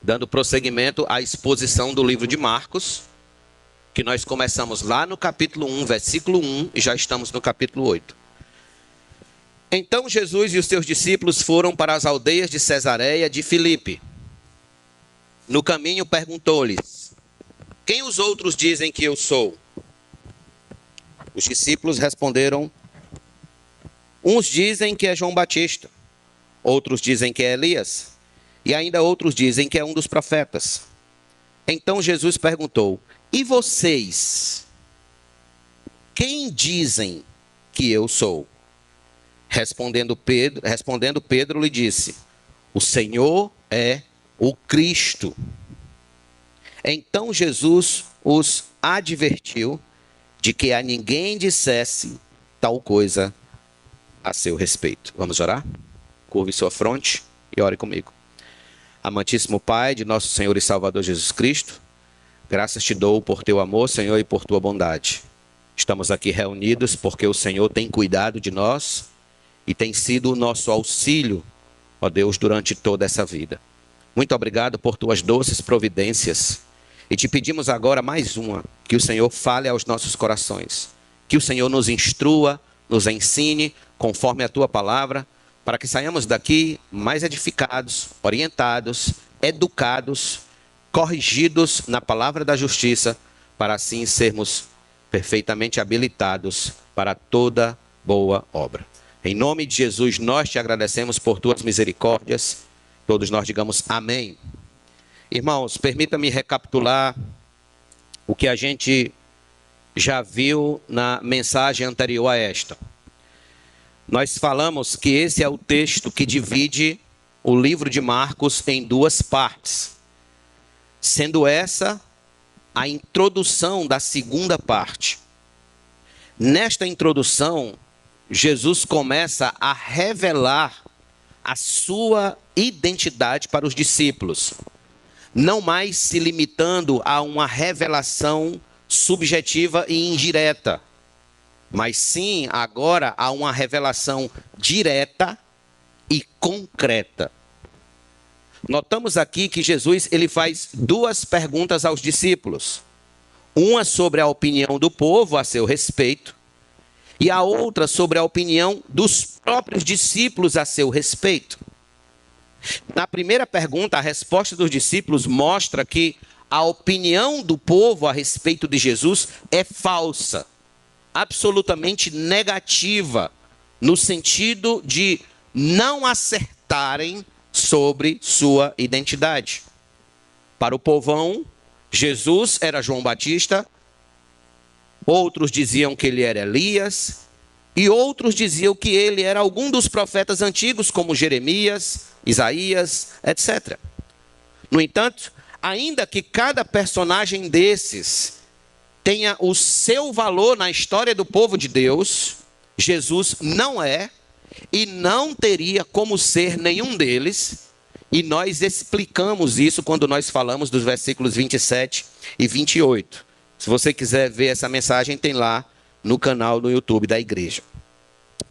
dando prosseguimento à exposição do livro de Marcos, que nós começamos lá no capítulo 1, versículo 1, e já estamos no capítulo 8. Então Jesus e os seus discípulos foram para as aldeias de Cesareia de Filipe. No caminho perguntou-lhes: quem os outros dizem que eu sou? Os discípulos responderam: uns dizem que é João Batista, outros dizem que é Elias, e ainda outros dizem que é um dos profetas. Então Jesus perguntou: e vocês? Quem dizem que eu sou? Respondendo Pedro lhe disse: o Senhor é o Cristo. Então Jesus os advertiu de que a ninguém dissesse tal coisa a seu respeito. Vamos orar? Curve sua fronte e ore comigo. Amantíssimo Pai de nosso Senhor e Salvador Jesus Cristo, graças te dou por teu amor, Senhor, e por tua bondade. Estamos aqui reunidos porque o Senhor tem cuidado de nós e tem sido o nosso auxílio, ó Deus, durante toda essa vida. Muito obrigado por tuas doces providências. E te pedimos agora mais uma, que o Senhor fale aos nossos corações. Que o Senhor nos instrua, nos ensine, conforme a tua palavra, para que saiamos daqui mais edificados, orientados, educados, corrigidos na palavra da justiça, para assim sermos perfeitamente habilitados para toda boa obra. Em nome de Jesus, nós te agradecemos por tuas misericórdias. Todos nós digamos amém. Irmãos, permita-me recapitular o que a gente já viu na mensagem anterior a esta. Nós falamos que esse é o texto que divide o livro de Marcos em duas partes, sendo essa a introdução da segunda parte. Nesta introdução, Jesus começa a revelar a sua identidade para os discípulos, não mais se limitando a uma revelação subjetiva e indireta, mas sim agora a uma revelação direta e concreta. Notamos aqui que Jesus ele faz duas perguntas aos discípulos. Uma sobre a opinião do povo a seu respeito e a outra sobre a opinião dos próprios discípulos a seu respeito. Na primeira pergunta, a resposta dos discípulos mostra que a opinião do povo a respeito de Jesus é falsa, absolutamente negativa, no sentido de não acertarem sobre sua identidade. Para o povão, Jesus era João Batista, outros diziam que ele era Elias, e outros diziam que ele era algum dos profetas antigos, como Jeremias, Isaías, etc. No entanto, ainda que cada personagem desses tenha o seu valor na história do povo de Deus, Jesus não é e não teria como ser nenhum deles, e nós explicamos isso quando nós falamos dos versículos 27 e 28. Se você quiser ver essa mensagem, tem lá no canal no YouTube da igreja.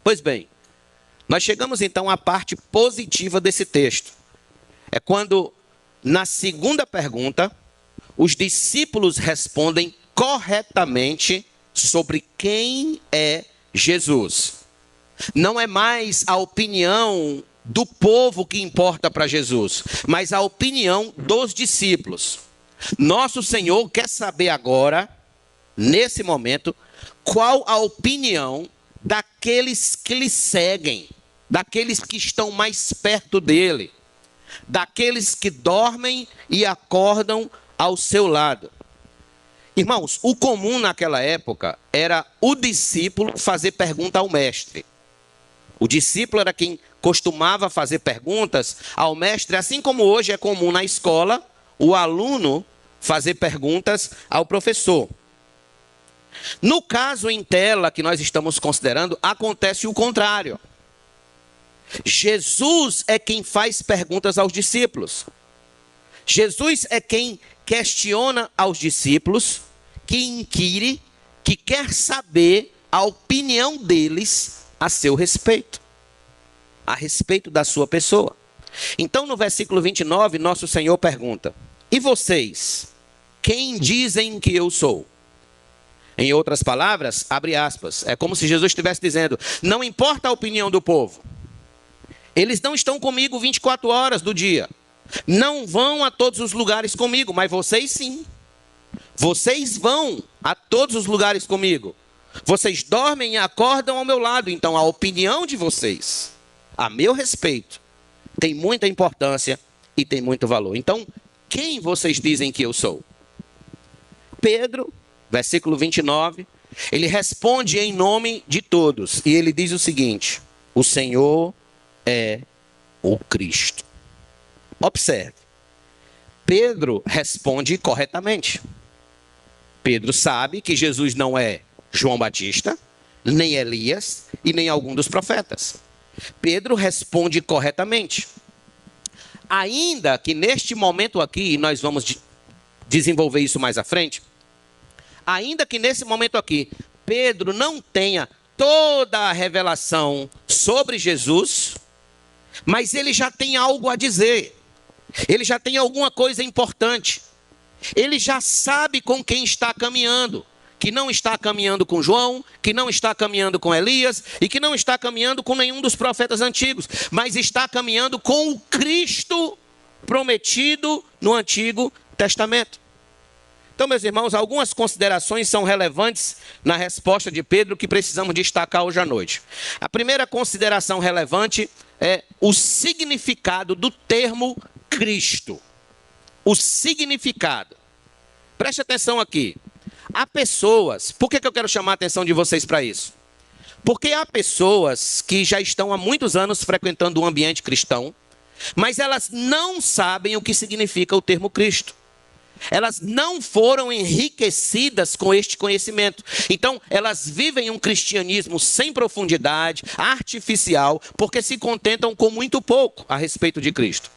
Pois bem, nós chegamos então à parte positiva desse texto. É quando, na segunda pergunta, os discípulos respondem corretamente sobre quem é Jesus. Não é mais a opinião do povo que importa para Jesus, mas a opinião dos discípulos. Nosso Senhor quer saber agora, nesse momento, qual a opinião daqueles que lhe seguem, daqueles que estão mais perto dele, daqueles que dormem e acordam ao seu lado. Irmãos, o comum naquela época era o discípulo fazer pergunta ao mestre. O discípulo era quem costumava fazer perguntas ao mestre, assim como hoje é comum na escola o aluno fazer perguntas ao professor. No caso em tela que nós estamos considerando, acontece o contrário. Jesus é quem faz perguntas aos discípulos. Jesus é quem questiona aos discípulos, que inquire, que quer saber a opinião deles a seu respeito, a respeito da sua pessoa. Então, no versículo 29, nosso Senhor pergunta: e vocês, quem dizem que eu sou? Em outras palavras, abre aspas, é como se Jesus estivesse dizendo: não importa a opinião do povo, eles não estão comigo 24 horas do dia, não vão a todos os lugares comigo, mas vocês sim. Vocês vão a todos os lugares comigo. Vocês dormem e acordam ao meu lado. Então a opinião de vocês, a meu respeito, tem muita importância e tem muito valor. Então, quem vocês dizem que eu sou? Pedro, versículo 29, ele responde em nome de todos. E ele diz o seguinte: o Senhor é o Cristo. Observe, Pedro responde corretamente. Pedro sabe que Jesus não é João Batista, nem Elias e nem algum dos profetas. Pedro responde corretamente. Ainda que neste momento aqui, e nós vamos desenvolver isso mais à frente, ainda que nesse momento aqui, Pedro não tenha toda a revelação sobre Jesus, mas ele já tem algo a dizer. Ele já tem alguma coisa importante. Ele já sabe com quem está caminhando. Que não está caminhando com João, que não está caminhando com Elias e que não está caminhando com nenhum dos profetas antigos, mas está caminhando com o Cristo prometido no Antigo Testamento. Então, meus irmãos, algumas considerações são relevantes na resposta de Pedro que precisamos destacar hoje à noite. A primeira consideração relevante é o significado do termo Cristo. O significado. Preste atenção aqui. Há pessoas, por que eu quero chamar a atenção de vocês para isso? Porque há pessoas que já estão há muitos anos frequentando um ambiente cristão, mas elas não sabem o que significa o termo Cristo. Elas não foram enriquecidas com este conhecimento. Então, elas vivem um cristianismo sem profundidade, artificial, porque se contentam com muito pouco a respeito de Cristo.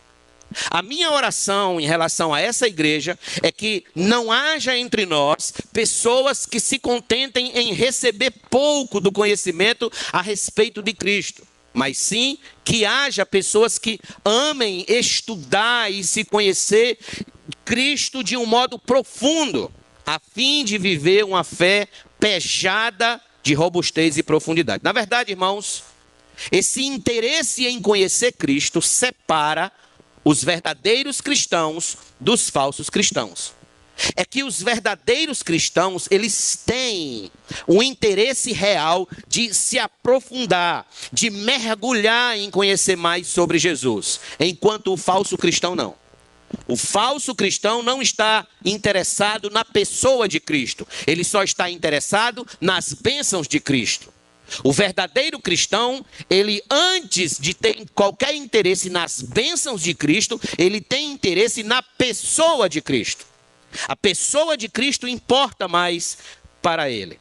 A minha oração em relação a essa igreja é que não haja entre nós pessoas que se contentem em receber pouco do conhecimento a respeito de Cristo, mas sim que haja pessoas que amem estudar e se conhecer Cristo de um modo profundo, a fim de viver uma fé pejada de robustez e profundidade. Na verdade, irmãos, esse interesse em conhecer Cristo separa os verdadeiros cristãos dos falsos cristãos. É que os verdadeiros cristãos, eles têm um interesse real de se aprofundar, de mergulhar em conhecer mais sobre Jesus, enquanto o falso cristão não. O falso cristão não está interessado na pessoa de Cristo, ele só está interessado nas bênçãos de Cristo. O verdadeiro cristão, ele antes de ter qualquer interesse nas bênçãos de Cristo, ele tem interesse na pessoa de Cristo. A pessoa de Cristo importa mais para ele.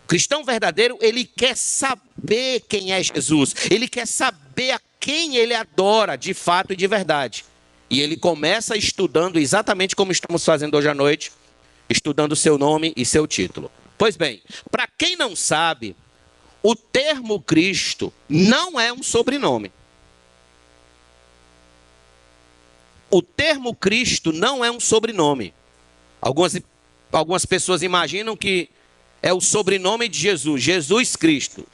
O cristão verdadeiro, ele quer saber quem é Jesus, ele quer saber a quem ele adora de fato e de verdade. E ele começa estudando exatamente como estamos fazendo hoje à noite, estudando seu nome e seu título. Pois bem, para quem não sabe, o termo Cristo não é um sobrenome. O termo Cristo não é um sobrenome. Algumas pessoas imaginam que é o sobrenome de Jesus, Jesus Cristo,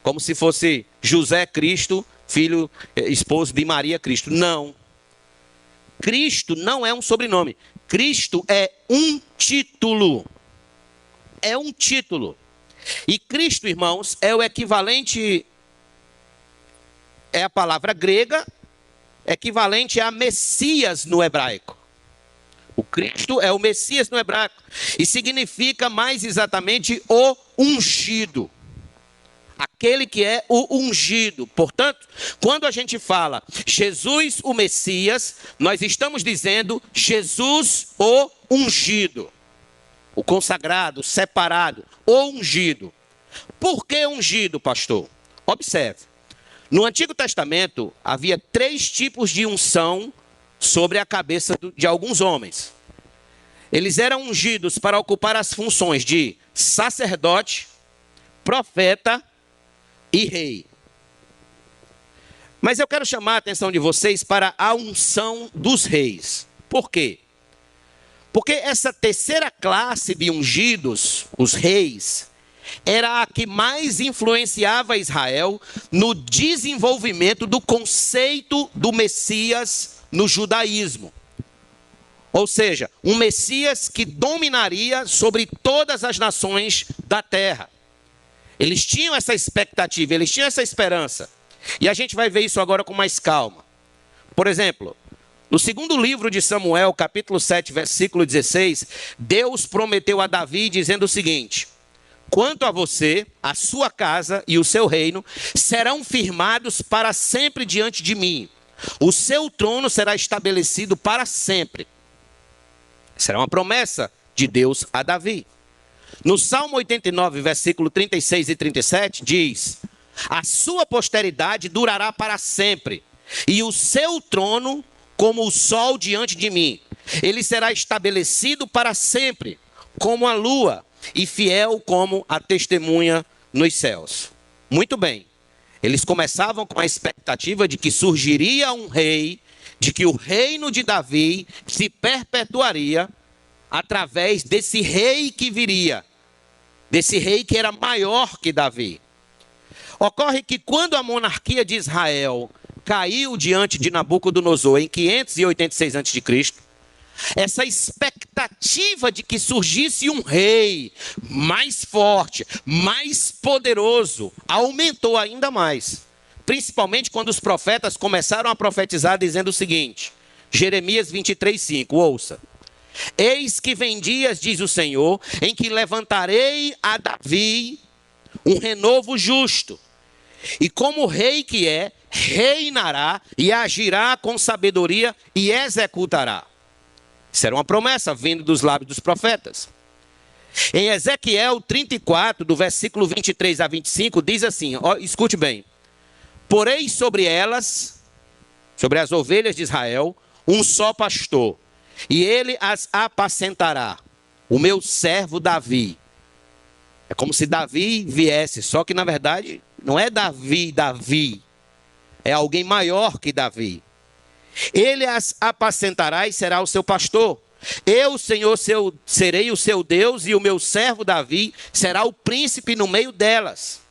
como se fosse José Cristo, filho, esposo de Maria Cristo. Não. Cristo não é um sobrenome. Cristo é um título. É um título. E Cristo, irmãos, é o equivalente, é a palavra grega, equivalente a Messias no hebraico. O Cristo é o Messias no hebraico. E significa mais exatamente o ungido. Aquele que é o ungido. Portanto, quando a gente fala Jesus o Messias, nós estamos dizendo Jesus o ungido. O consagrado, o separado, o ungido. Por que ungido, pastor? Observe. No Antigo Testamento, havia 3 tipos de unção sobre a cabeça de alguns homens. Eles eram ungidos para ocupar as funções de sacerdote, profeta e rei. Mas eu quero chamar a atenção de vocês para a unção dos reis. Por quê? Porque essa terceira classe de ungidos, os reis, era a que mais influenciava Israel no desenvolvimento do conceito do Messias no judaísmo. Ou seja, um Messias que dominaria sobre todas as nações da terra. Eles tinham essa expectativa, eles tinham essa esperança. E a gente vai ver isso agora com mais calma. Por exemplo, no segundo livro de Samuel, capítulo 7, versículo 16, Deus prometeu a Davi dizendo o seguinte: quanto a você, a sua casa e o seu reino serão firmados para sempre diante de mim. O seu trono será estabelecido para sempre. Será uma promessa de Deus a Davi. No Salmo 89, versículo 36 e 37, diz: a sua posteridade durará para sempre, e o seu trono como o sol diante de mim. Ele será estabelecido para sempre, como a lua, e fiel como a testemunha nos céus. Muito bem. Eles começavam com a expectativa de que surgiria um rei, de que o reino de Davi se perpetuaria através desse rei que viria, desse rei que era maior que Davi. Ocorre que quando a monarquia de Israel caiu diante de Nabucodonosor em 586 a.C., essa expectativa de que surgisse um rei mais forte, mais poderoso, aumentou ainda mais. Principalmente quando os profetas começaram a profetizar dizendo o seguinte, Jeremias 23:5, ouça. Eis que vem dias, diz o Senhor, em que levantarei a Davi um renovo justo. E como rei que é, reinará e agirá com sabedoria e executará. Isso era uma promessa vindo dos lábios dos profetas. Em Ezequiel 34, do versículo 23 a 25, diz assim, ó, escute bem. Porei sobre elas, sobre as ovelhas de Israel, um só pastor, e ele as apacentará, o meu servo Davi. É como se Davi viesse, só que na verdade não é Davi, é alguém maior que Davi. Ele as apacentará e será o seu pastor. Eu, Senhor, serei o seu Deus, e o meu servo Davi será o príncipe no meio delas.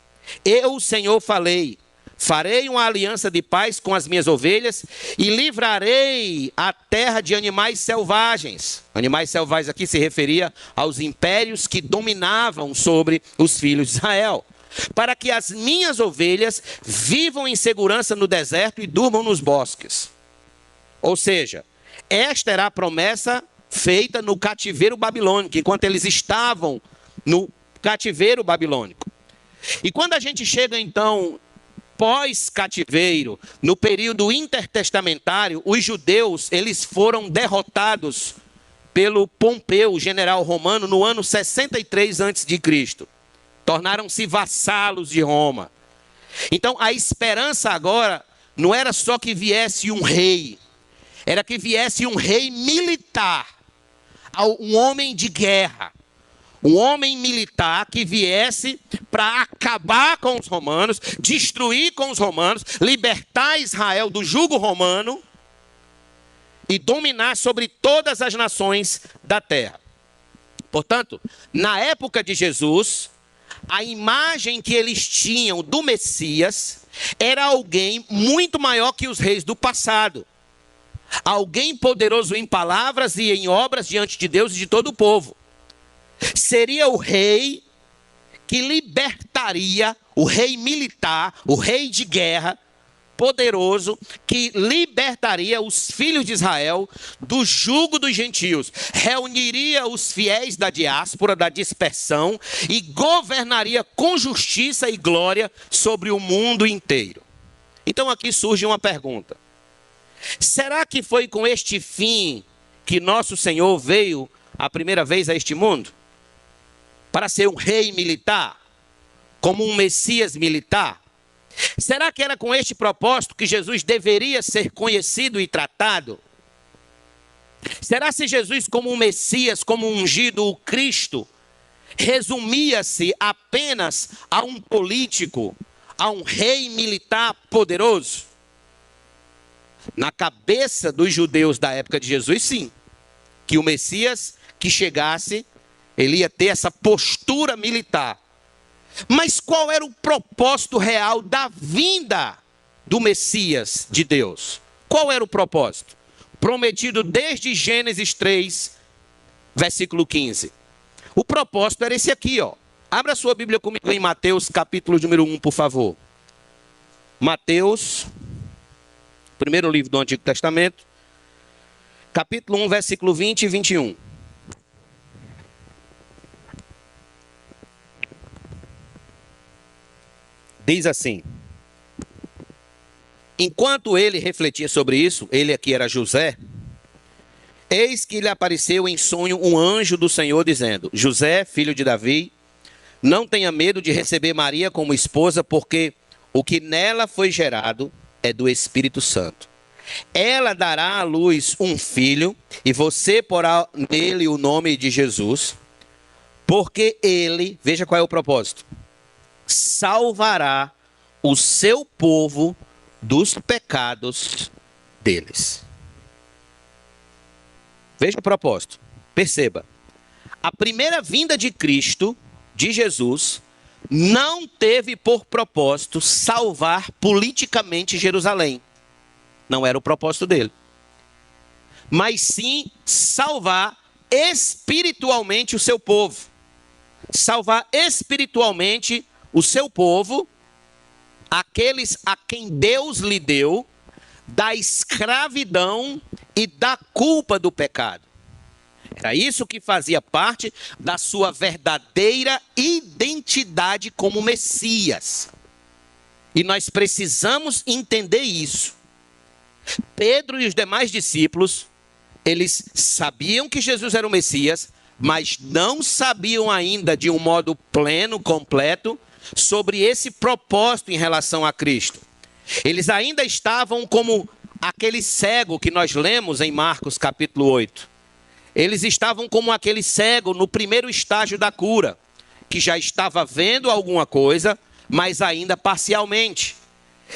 Eu, Senhor, falei, farei uma aliança de paz com as minhas ovelhas e livrarei a terra de animais selvagens. Animais selvagens aqui se referia aos impérios que dominavam sobre os filhos de Israel. Para que as minhas ovelhas vivam em segurança no deserto e durmam nos bosques. Ou seja, esta era a promessa feita no cativeiro babilônico, enquanto eles estavam no cativeiro babilônico. E quando a gente chega então, pós-cativeiro, no período intertestamentário, os judeus, eles foram derrotados pelo Pompeu, general romano, no ano 63 a.C. Tornaram-se vassalos de Roma. Então a esperança agora não era só que viesse um rei, era que viesse um rei militar, um homem de guerra, um homem militar que viesse para acabar com os romanos, destruir com os romanos, libertar Israel do jugo romano e dominar sobre todas as nações da terra. Portanto, na época de Jesus, a imagem que eles tinham do Messias era alguém muito maior que os reis do passado. Alguém poderoso em palavras e em obras diante de Deus e de todo o povo. Seria o rei que libertaria, o rei militar, o rei de guerra, poderoso, que libertaria os filhos de Israel do jugo dos gentios, reuniria os fiéis da diáspora, da dispersão, e governaria com justiça e glória sobre o mundo inteiro. Então aqui surge uma pergunta. Será que foi com este fim que nosso Senhor veio a primeira vez a este mundo? Para ser um rei militar? Como um Messias militar? Será que era com este propósito que Jesus deveria ser conhecido e tratado? Será se Jesus como um Messias, como um ungido, o Cristo, resumia-se apenas a um político, a um rei militar poderoso? Na cabeça dos judeus da época de Jesus, sim. Que o Messias que chegasse, ele ia ter essa postura militar. Mas qual era o propósito real da vinda do Messias de Deus? Qual era o propósito? Prometido desde Gênesis 3, versículo 15. O propósito era esse aqui, ó. Abra sua Bíblia comigo em Mateus, capítulo número 1, por favor. Mateus, primeiro livro do Antigo Testamento, capítulo 1, versículo 20 e 21. Diz assim: enquanto ele refletia sobre isso, ele aqui era José, eis que lhe apareceu em sonho um anjo do Senhor, dizendo: José, filho de Davi, não tenha medo de receber Maria como esposa, porque o que nela foi gerado é do Espírito Santo. Ela dará à luz um filho, e você porá nele o nome de Jesus, porque ele, veja qual é o propósito, salvará o seu povo dos pecados deles. Veja o propósito, perceba. A primeira vinda de Cristo, de Jesus, não teve por propósito salvar politicamente Jerusalém. Não era o propósito dele. Mas sim salvar espiritualmente o seu povo. Salvar espiritualmente o seu povo, aqueles a quem Deus lhe deu, da escravidão e da culpa do pecado. Era isso que fazia parte da sua verdadeira identidade como Messias. E nós precisamos entender isso. Pedro e os demais discípulos, eles sabiam que Jesus era o Messias, mas não sabiam ainda de um modo pleno, completo, sobre esse propósito em relação a Cristo. Eles ainda estavam como aquele cego que nós lemos em Marcos capítulo 8. Eles estavam como aquele cego no primeiro estágio da cura, que já estava vendo alguma coisa, mas ainda parcialmente.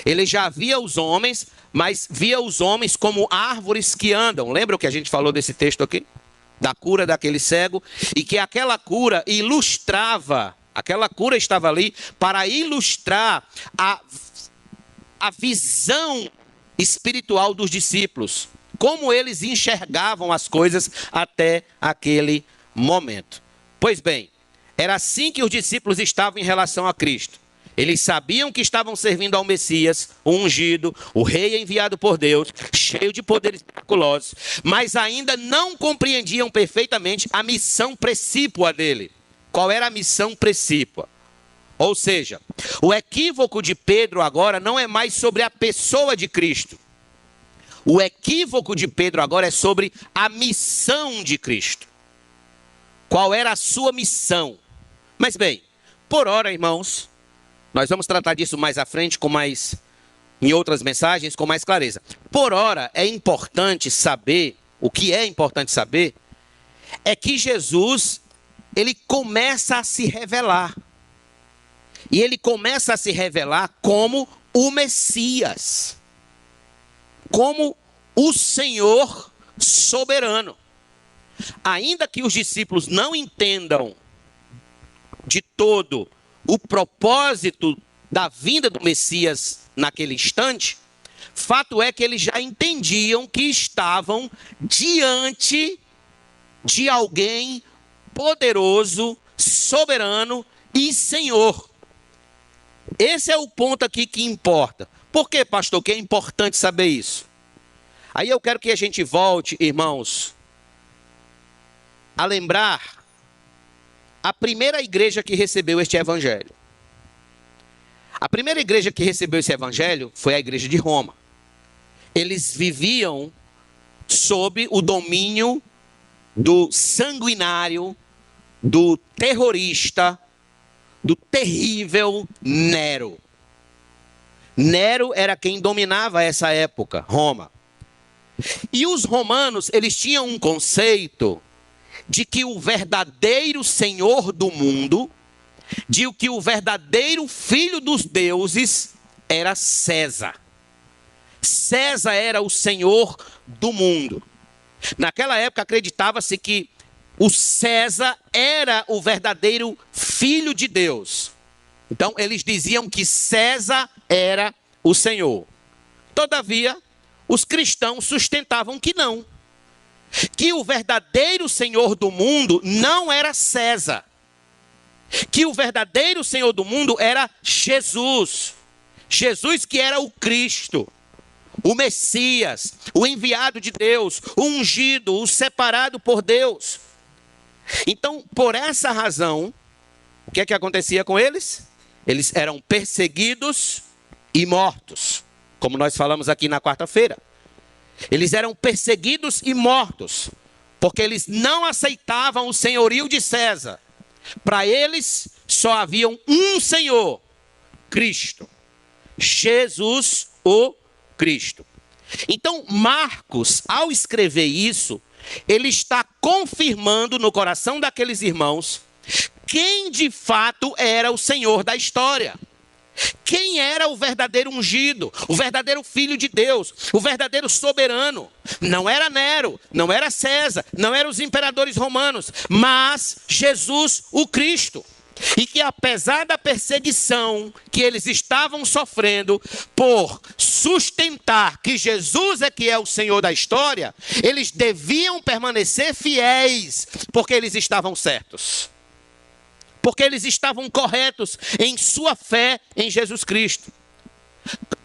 Ele já via os homens, mas via os homens como árvores que andam. Lembra o que a gente falou desse texto aqui? Da cura daquele cego, e que aquela cura ilustrava, aquela cura estava ali para ilustrar a visão espiritual dos discípulos, como eles enxergavam as coisas até aquele momento. Pois bem, era assim que os discípulos estavam em relação a Cristo. Eles sabiam que estavam servindo ao Messias, o ungido, o rei enviado por Deus, cheio de poderes miraculosos, mas ainda não compreendiam perfeitamente a missão precípua dele. Qual era a missão precípua? Ou seja, o equívoco de Pedro agora não é mais sobre a pessoa de Cristo. O equívoco de Pedro agora é sobre a missão de Cristo. Qual era a sua missão? Mas bem, por ora, irmãos, nós vamos tratar disso mais à frente, em outras mensagens, com mais clareza. Por ora, é importante saber, o que é importante saber, é que Jesus, ele começa a se revelar. E ele começa a se revelar como o Messias, como o Senhor soberano. Ainda que os discípulos não entendam de todo o propósito da vinda do Messias naquele instante, fato é que eles já entendiam que estavam diante de alguém poderoso, soberano e Senhor. Esse é o ponto aqui que importa. Por que, pastor, que é importante saber isso? Aí eu quero que a gente volte, irmãos, a lembrar a primeira igreja que recebeu este evangelho. A primeira igreja que recebeu esse evangelho foi a igreja de Roma. Eles viviam sob o domínio do sanguinário, do terrorista, do terrível Nero. Nero era quem dominava essa época, Roma. E os romanos, eles tinham um conceito de que o verdadeiro Senhor do mundo, de que o verdadeiro filho dos deuses era César. César era o senhor do mundo. Naquela época acreditava-se que o César era o verdadeiro filho de Deus. Então eles diziam que César era o Senhor. Todavia, os cristãos sustentavam que não. Que o verdadeiro Senhor do mundo não era César. Que o verdadeiro Senhor do mundo era Jesus. Jesus que era o Cristo, o Messias, o enviado de Deus, o ungido, o separado por Deus. Então, por essa razão, o que é que acontecia com eles? Eles eram perseguidos e mortos, como nós falamos aqui na quarta-feira. Eles eram perseguidos e mortos, porque eles não aceitavam o senhorio de César. Para eles, só havia um Senhor, Cristo. Jesus, o Cristo. Então, Marcos, ao escrever isso, ele está confirmando no coração daqueles irmãos quem de fato era o Senhor da história. Quem era o verdadeiro ungido, o verdadeiro filho de Deus, o verdadeiro soberano. Não era Nero, não era César, não eram os imperadores romanos, mas Jesus, o Cristo. E que apesar da perseguição que eles estavam sofrendo por sustentar que Jesus é que é o Senhor da história, eles deviam permanecer fiéis, porque eles estavam certos. Porque eles estavam corretos em sua fé em Jesus Cristo.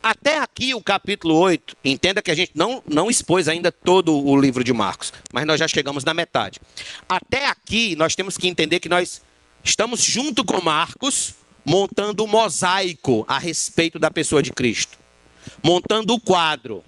Até aqui o capítulo 8, entenda que a gente não expôs ainda todo o livro de Marcos, mas nós já chegamos na metade. Até aqui nós temos que entender que nós estamos junto com Marcos, montando um mosaico a respeito da pessoa de Cristo. Montando o quadro,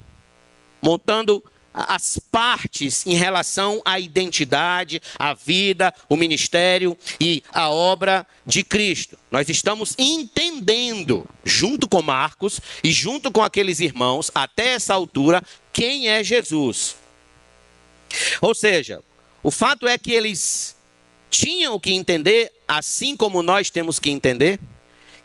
montando as partes em relação à identidade, à vida, o ministério e a obra de Cristo. Nós estamos entendendo, junto com Marcos e junto com aqueles irmãos, até essa altura, quem é Jesus. Ou seja, o fato é que eles tinham que entender, assim como nós temos que entender,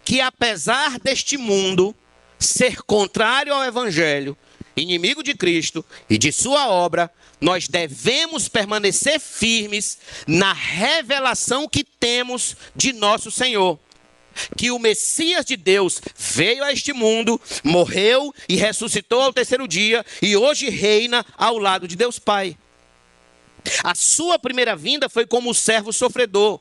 que apesar deste mundo ser contrário ao Evangelho, inimigo de Cristo e de sua obra, nós devemos permanecer firmes na revelação que temos de nosso Senhor. Que o Messias de Deus veio a este mundo, morreu e ressuscitou ao terceiro dia e hoje reina ao lado de Deus Pai. A sua primeira vinda foi como servo sofredor,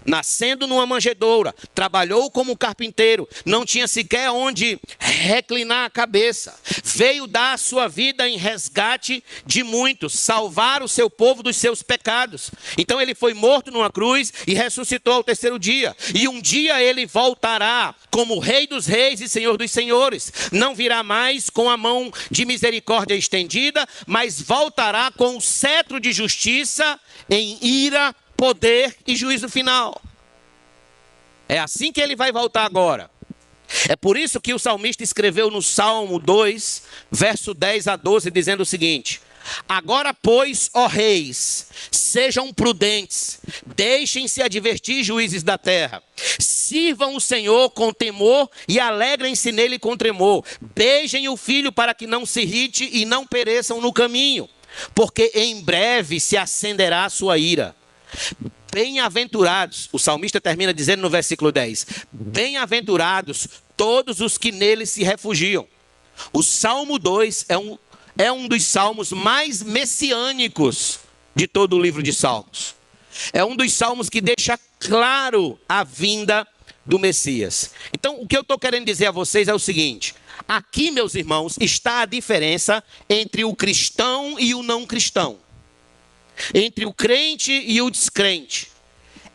nascendo numa manjedoura, trabalhou como carpinteiro, não tinha sequer onde reclinar a cabeça. Veio dar a sua vida em resgate de muitos, salvar o seu povo dos seus pecados. Então ele foi morto numa cruz e ressuscitou ao terceiro dia. E um dia ele voltará como Rei dos Reis e Senhor dos Senhores. Não virá mais com a mão de misericórdia estendida, mas voltará com o cetro de justiça em ira, poder e juízo final. É assim que ele vai voltar agora. É por isso que o salmista escreveu no Salmo 2, verso 10 a 12, dizendo o seguinte: agora, pois, ó reis, sejam prudentes, deixem-se advertir, juízes da terra. Sirvam o Senhor com temor e alegrem-se nele com tremor. Beijem o filho para que não se irrite e não pereçam no caminho, porque em breve se acenderá a sua ira. Bem-aventurados, o salmista termina dizendo no versículo 10, bem-aventurados todos os que nele se refugiam. O Salmo 2 é um dos salmos mais messiânicos de todo o livro de Salmos. É um dos salmos que deixa claro a vinda do Messias. Então, o que eu estou querendo dizer a vocês é o seguinte: aqui, meus irmãos, está a diferença entre o cristão e o não cristão. Entre o crente e o descrente.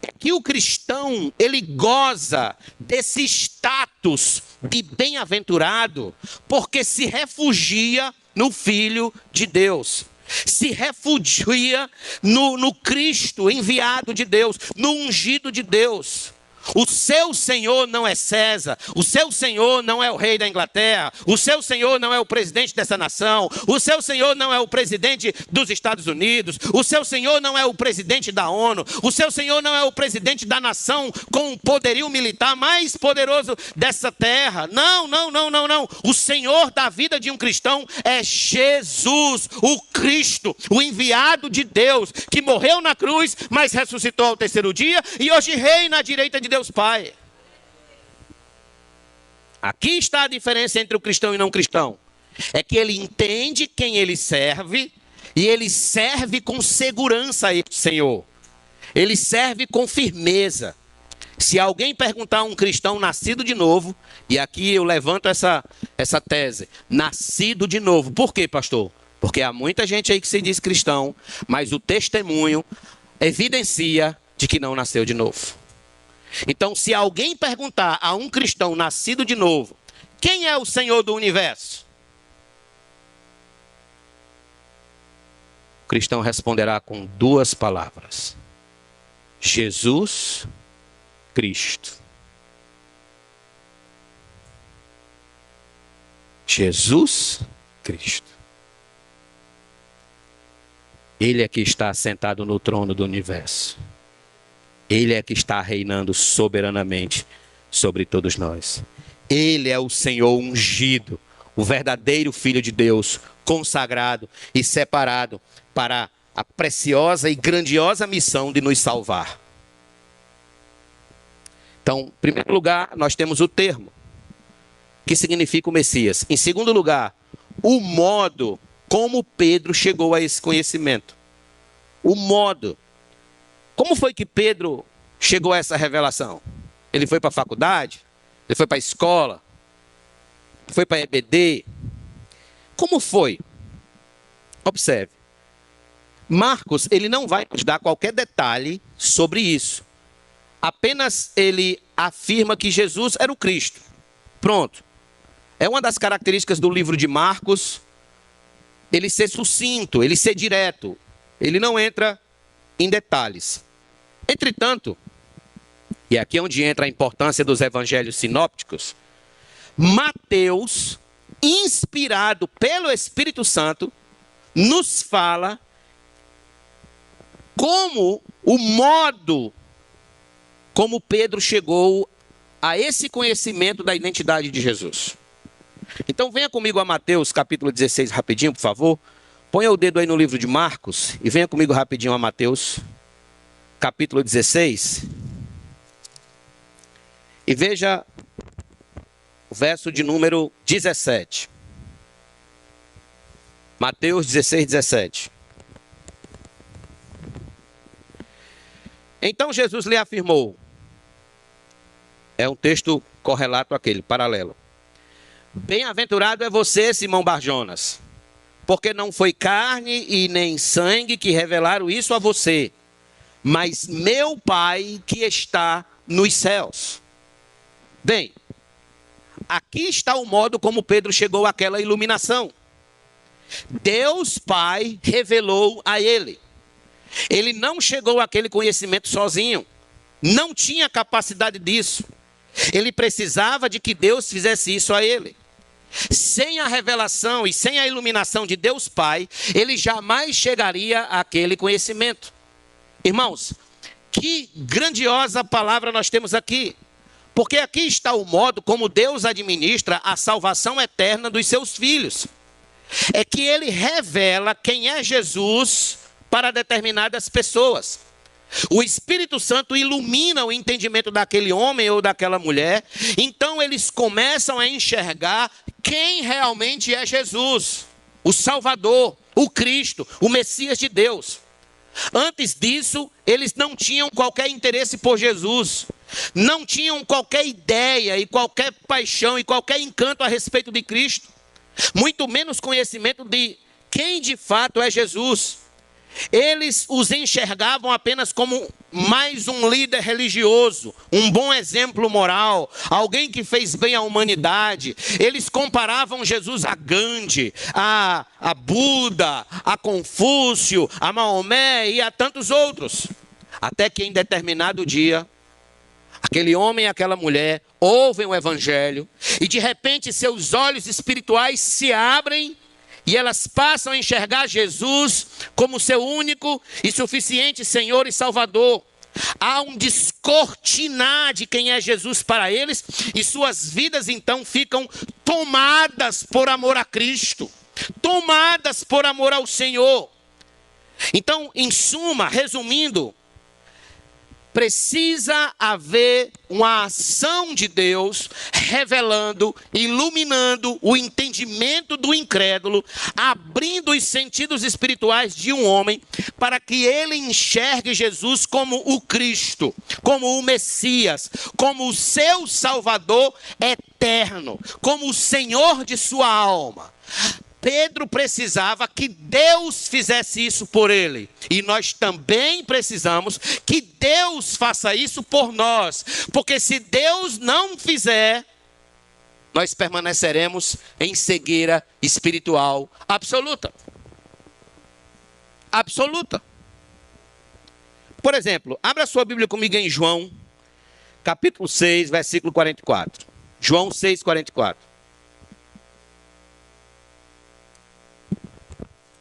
É que o cristão, ele goza desse status de bem-aventurado, porque se refugia no Filho de Deus. Se refugia no Cristo enviado de Deus, no ungido de Deus. O seu Senhor não é César, o seu Senhor não é o rei da Inglaterra, o seu Senhor não é o presidente dessa nação, o seu Senhor não é o presidente dos Estados Unidos, o seu Senhor não é o presidente da ONU, o seu Senhor não é o presidente da nação com o poderio militar mais poderoso dessa terra. Não, não, não, não, não. O Senhor da vida de um cristão é Jesus, o Cristo, o enviado de Deus, que morreu na cruz, mas ressuscitou ao terceiro dia e hoje reina à direita de Deus Pai. Aqui está a diferença entre o cristão e não cristão. É que ele entende quem ele serve e ele serve com segurança a esse Senhor. Ele serve com firmeza. Se alguém perguntar a um cristão nascido de novo, e aqui eu levanto essa tese, nascido de novo. Por quê, pastor? Porque há muita gente aí que se diz cristão, mas o testemunho evidencia de que não nasceu de novo. Então, se alguém perguntar a um cristão nascido de novo, quem é o Senhor do universo? O cristão responderá com duas palavras: Jesus Cristo. Jesus Cristo. Ele é que está sentado no trono do universo. Ele é que está reinando soberanamente sobre todos nós. Ele é o Senhor ungido, o verdadeiro Filho de Deus, consagrado e separado para a preciosa e grandiosa missão de nos salvar. Então, em primeiro lugar, nós temos o termo, que significa o Messias. Em segundo lugar, o modo como Pedro chegou a esse conhecimento. O modo. Como foi que Pedro chegou a essa revelação? Ele foi para a faculdade? Ele foi para a escola? Foi para a EBD? Como foi? Observe. Marcos, ele não vai nos dar qualquer detalhe sobre isso. Apenas ele afirma que Jesus era o Cristo. Pronto. É uma das características do livro de Marcos, ele ser sucinto, ele ser direto. Ele não entra em detalhes. Entretanto, e aqui é onde entra a importância dos evangelhos sinópticos, Mateus, inspirado pelo Espírito Santo, nos fala como o modo como Pedro chegou a esse conhecimento da identidade de Jesus. Então venha comigo a Mateus capítulo 16 rapidinho, por favor. Ponha o dedo aí no livro de Marcos e venha comigo rapidinho a Mateus capítulo 16. E veja o verso de número 17. Mateus 16, 17. Então Jesus lhe afirmou, é um texto correlato àquele, paralelo. Bem-aventurado é você, Simão Barjonas, porque não foi carne e nem sangue que revelaram isso a você, mas meu Pai que está nos céus. Bem, aqui está o modo como Pedro chegou àquela iluminação. Deus Pai revelou a ele. Ele não chegou àquele conhecimento sozinho. Não tinha capacidade disso. Ele precisava de que Deus fizesse isso a ele. Sem a revelação e sem a iluminação de Deus Pai, ele jamais chegaria àquele conhecimento. Irmãos, que grandiosa palavra nós temos aqui. Porque aqui está o modo como Deus administra a salvação eterna dos seus filhos. É que ele revela quem é Jesus para determinadas pessoas. O Espírito Santo ilumina o entendimento daquele homem ou daquela mulher. Então eles começam a enxergar quem realmente é Jesus, o Salvador, o Cristo, o Messias de Deus. Antes disso, eles não tinham qualquer interesse por Jesus. Não tinham qualquer ideia e qualquer paixão e qualquer encanto a respeito de Cristo. Muito menos conhecimento de quem de fato é Jesus. Eles os enxergavam apenas como mais um líder religioso, um bom exemplo moral, alguém que fez bem à humanidade. Eles comparavam Jesus a Gandhi, a Buda, a Confúcio, a Maomé e a tantos outros. Até que em determinado dia, Aquele homem e aquela mulher ouvem o evangelho e de repente seus olhos espirituais se abrem e elas passam a enxergar Jesus como seu único e suficiente Senhor e Salvador. Há um descortinar de quem é Jesus para eles e suas vidas então ficam tomadas por amor a Cristo, tomadas por amor ao Senhor. Então, em suma, resumindo, precisa haver uma ação de Deus revelando, iluminando o entendimento do incrédulo, abrindo os sentidos espirituais de um homem para que ele enxergue Jesus como o Cristo, como o Messias, como o seu Salvador eterno, como o Senhor de sua alma. Pedro precisava que Deus fizesse isso por ele. E nós também precisamos que Deus faça isso por nós. Porque se Deus não fizer, nós permaneceremos em cegueira espiritual absoluta. Absoluta. Por exemplo, abra sua Bíblia comigo em João, capítulo 6, versículo 44. João 6, 44.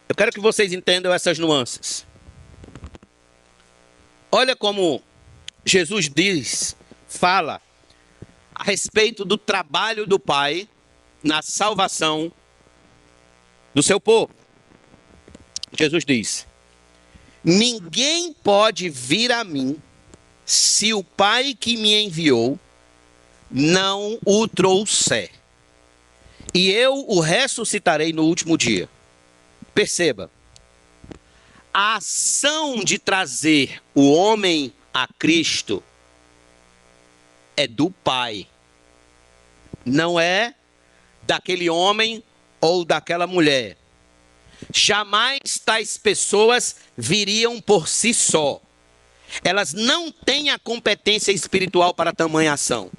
Eu quero que vocês entendam essas nuances. Olha como Jesus fala a respeito do trabalho do Pai na salvação do seu povo. Jesus diz: ninguém pode vir a mim se o Pai que me enviou não o trouxer, e eu o ressuscitarei no último dia. Perceba, a ação de trazer o homem a Cristo é do Pai, não é daquele homem ou daquela mulher. Jamais tais pessoas viriam por si só. Elas não têm a competência espiritual para tamanha ação.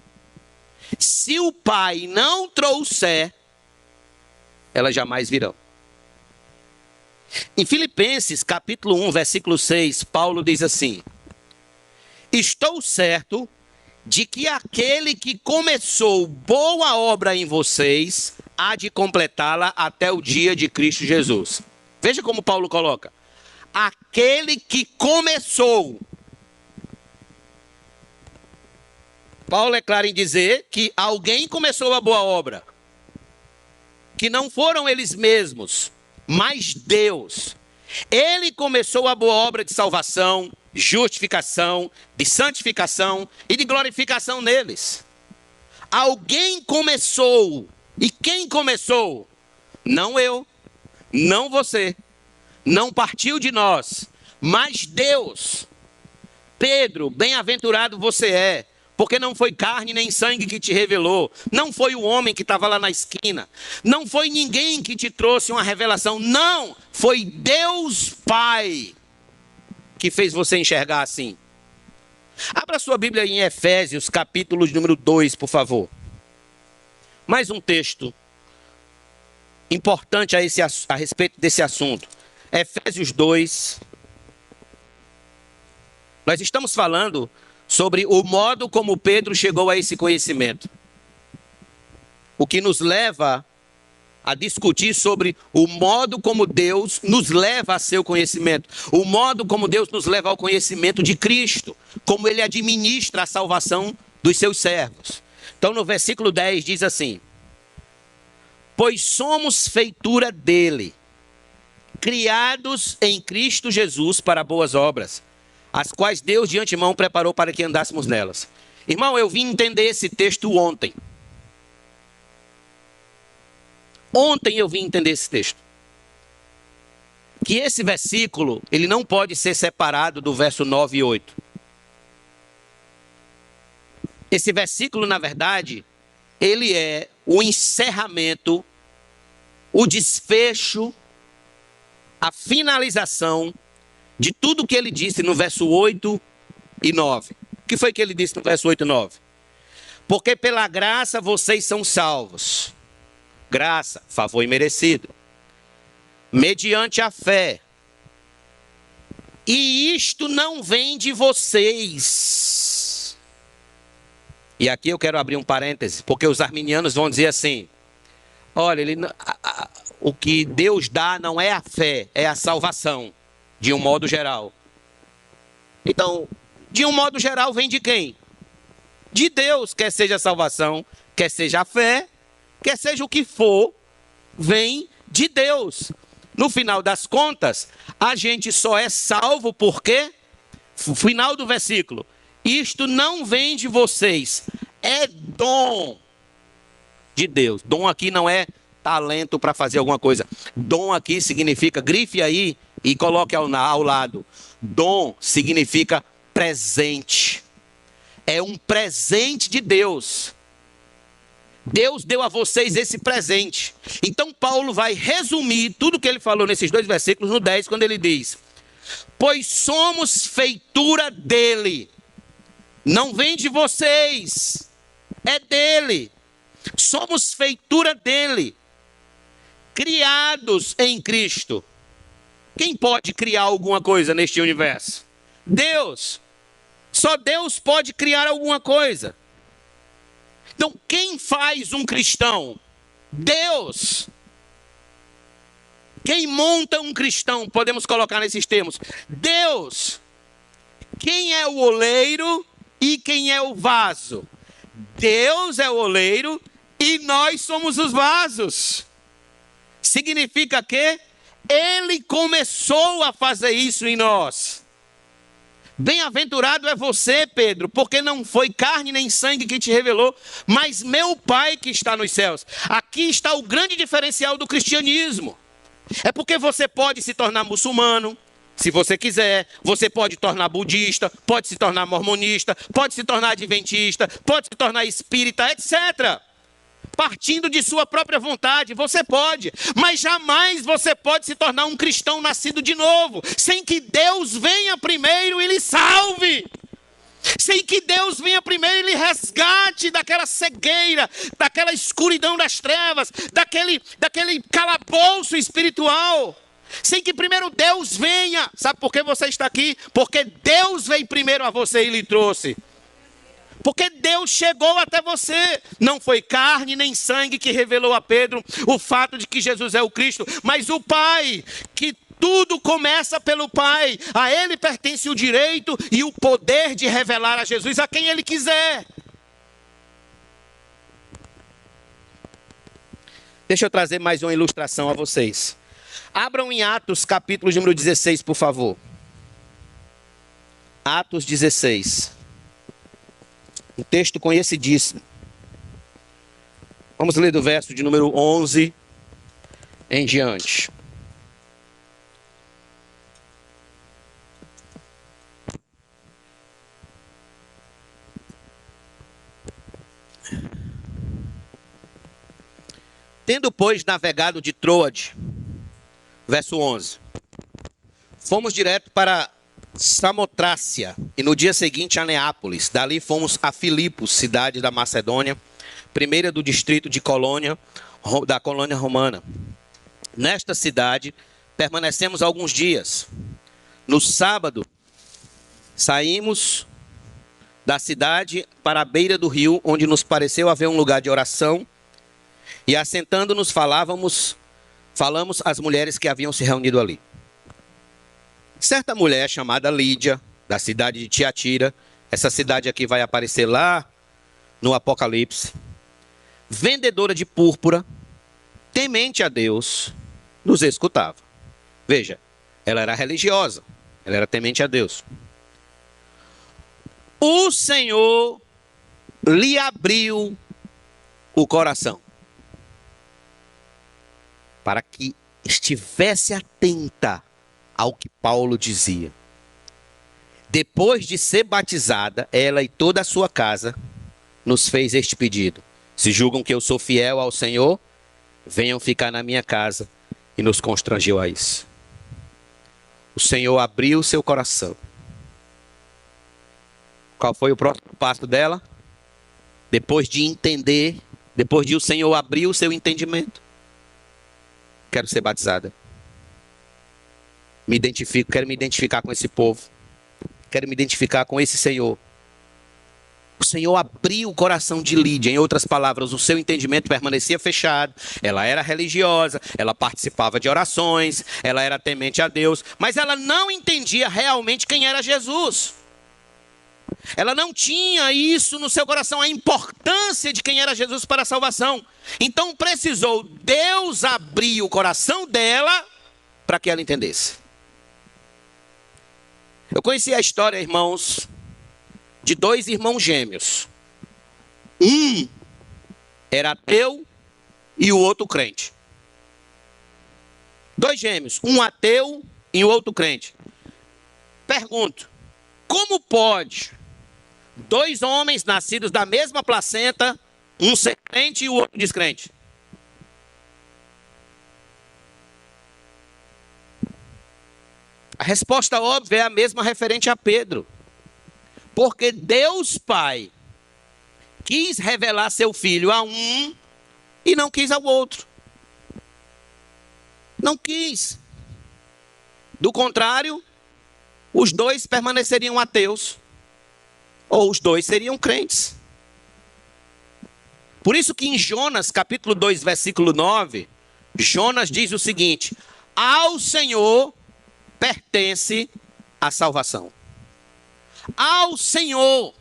Se o Pai não trouxer, elas jamais virão. Em Filipenses, capítulo 1, versículo 6, Paulo diz assim: estou certo de que aquele que começou boa obra em vocês, há de completá-la até o dia de Cristo Jesus. Veja como Paulo coloca: aquele que começou. Paulo é claro em dizer que alguém começou a boa obra, que não foram eles mesmos, mas Deus. Ele começou a boa obra de salvação, justificação, de santificação e de glorificação neles. Alguém começou. E quem começou? Não eu, não você, não partiu de nós, mas Deus. Pedro, bem-aventurado você é, porque não foi carne nem sangue que te revelou. Não foi o homem que estava lá na esquina. Não foi ninguém que te trouxe uma revelação. Não, foi Deus Pai que fez você enxergar assim. Abra sua Bíblia em Efésios, capítulo número 2, por favor. Mais um texto importante a respeito desse assunto. Efésios 2. Nós estamos falando sobre o modo como Pedro chegou a esse conhecimento. O que nos leva a discutir sobre o modo como Deus nos leva a seu conhecimento. O modo como Deus nos leva ao conhecimento de Cristo. Como Ele administra a salvação dos seus servos. Então no versículo 10 diz assim: pois somos feitura dele, criados em Cristo Jesus para boas obras, as quais Deus de antemão preparou para que andássemos nelas. Irmão, eu vim entender esse texto ontem. Ontem eu vim entender esse texto. Que esse versículo, ele não pode ser separado do verso 9 e 8. Esse versículo, na verdade, ele é o encerramento, o desfecho, a finalização de tudo que ele disse no verso 8 e 9. O que foi que ele disse no verso 8 e 9? Porque pela graça vocês são salvos. Graça, favor imerecido. Mediante a fé. E isto não vem de vocês. E aqui eu quero abrir um parêntese, porque os arminianos vão dizer assim: olha, o que Deus dá não é a fé, é a salvação, de um modo geral. Então, de um modo geral, vem de quem? De Deus, quer seja a salvação, quer seja a fé, quer seja o que for, vem de Deus. No final das contas, a gente só é salvo porque, final do versículo, isto não vem de vocês, é dom de Deus. Dom aqui não é talento para fazer alguma coisa. Dom aqui significa, grife aí e coloque ao lado. Dom significa presente. É um presente de Deus. Deus deu a vocês esse presente. Então Paulo vai resumir tudo que ele falou nesses 2 versículos no 10, quando ele diz: pois somos feitura dele. Não vem de vocês, é dele. Somos feitura dele, criados em Cristo. Quem pode criar alguma coisa neste universo? Deus. Só Deus pode criar alguma coisa. Então, quem faz um cristão? Deus. Quem monta um cristão? Podemos colocar nesses termos: Deus. Quem é o oleiro e quem é o vaso? Deus é o oleiro e nós somos os vasos. Significa que Ele começou a fazer isso em nós. Bem-aventurado é você, Pedro, porque não foi carne nem sangue que te revelou, mas meu Pai que está nos céus. Aqui está o grande diferencial do cristianismo. É porque você pode se tornar muçulmano, se você quiser. Você pode tornar budista, pode se tornar mormonista, pode se tornar adventista, pode se tornar espírita, etc. Partindo de sua própria vontade, você pode. Mas jamais você pode se tornar um cristão nascido de novo, sem que Deus venha primeiro e lhe salve. Sem que Deus venha primeiro e lhe resgate daquela cegueira, daquela escuridão das trevas, daquele calabouço espiritual. Sem que primeiro Deus venha. Sabe por que você está aqui? Porque Deus veio primeiro a você e lhe trouxe. Porque Deus chegou até você. Não foi carne nem sangue que revelou a Pedro o fato de que Jesus é o Cristo, mas o Pai, que tudo começa pelo Pai. A Ele pertence o direito e o poder de revelar a Jesus a quem Ele quiser. Deixa eu trazer mais uma ilustração a vocês. Abram em Atos, capítulo número 16, por favor. Atos 16. Um texto conhecidíssimo. Vamos ler do verso de número 11 em diante. Tendo, pois, navegado de Troade, verso 11, fomos direto para Samotrácia e no dia seguinte a Neápolis. Dali fomos a Filipos, cidade da Macedônia, primeira do distrito de Colônia, da colônia romana. Nesta cidade permanecemos alguns dias. No sábado saímos da cidade para a beira do rio, onde nos pareceu haver um lugar de oração, e assentando-nos falamos às mulheres que haviam se reunido ali. Certa mulher chamada Lídia, da cidade de Tiatira, essa cidade aqui vai aparecer lá no Apocalipse, vendedora de púrpura, temente a Deus, nos escutava. Veja, ela era religiosa, ela era temente a Deus. O Senhor lhe abriu o coração para que estivesse atenta ao que Paulo dizia. Depois de ser batizada, ela e toda a sua casa nos fez este pedido: se julgam que eu sou fiel ao Senhor, venham ficar na minha casa. E nos constrangeu a isso. O Senhor abriu seu coração. Qual foi o próximo passo dela? Depois de entender, depois de o Senhor abrir o seu entendimento: quero ser batizada. Quero me identificar com esse povo. Quero me identificar com esse Senhor. Senhor abriu o coração de Lídia. Em outras palavras, o seu entendimento permanecia fechado. Ela era religiosa, ela participava de orações, ela era temente a Deus, mas ela não entendia realmente quem era Jesus. Ela não tinha isso no seu coração, a importância de quem era Jesus para a salvação. Então precisou Deus abrir o coração dela para que ela entendesse. Eu conheci a história, irmãos, de 2 irmãos gêmeos. Um era ateu e o outro crente. 2 gêmeos, um ateu e o outro crente. Pergunto, como pode 2 homens nascidos da mesma placenta, um ser crente e o outro descrente? A resposta óbvia é a mesma referente a Pedro. Porque Deus Pai quis revelar seu Filho a um e não quis ao outro. Não quis. Do contrário, os 2 permaneceriam ateus. Ou os 2 seriam crentes. Por isso que em Jonas, capítulo 2, versículo 9, Jonas diz o seguinte: ao Senhor pertence a salvação. Ao Senhor.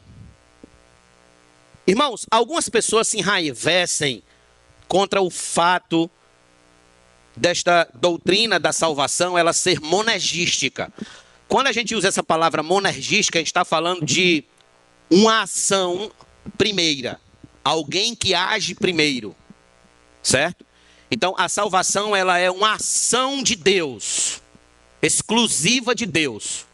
Irmãos, algumas pessoas se enraivecem contra o fato desta doutrina da salvação ela ser monergística. Quando a gente usa essa palavra monergística, a gente está falando de uma ação primeira. Alguém que age primeiro. Certo? Então, a salvação ela é uma ação de Deus. Exclusiva de Deus.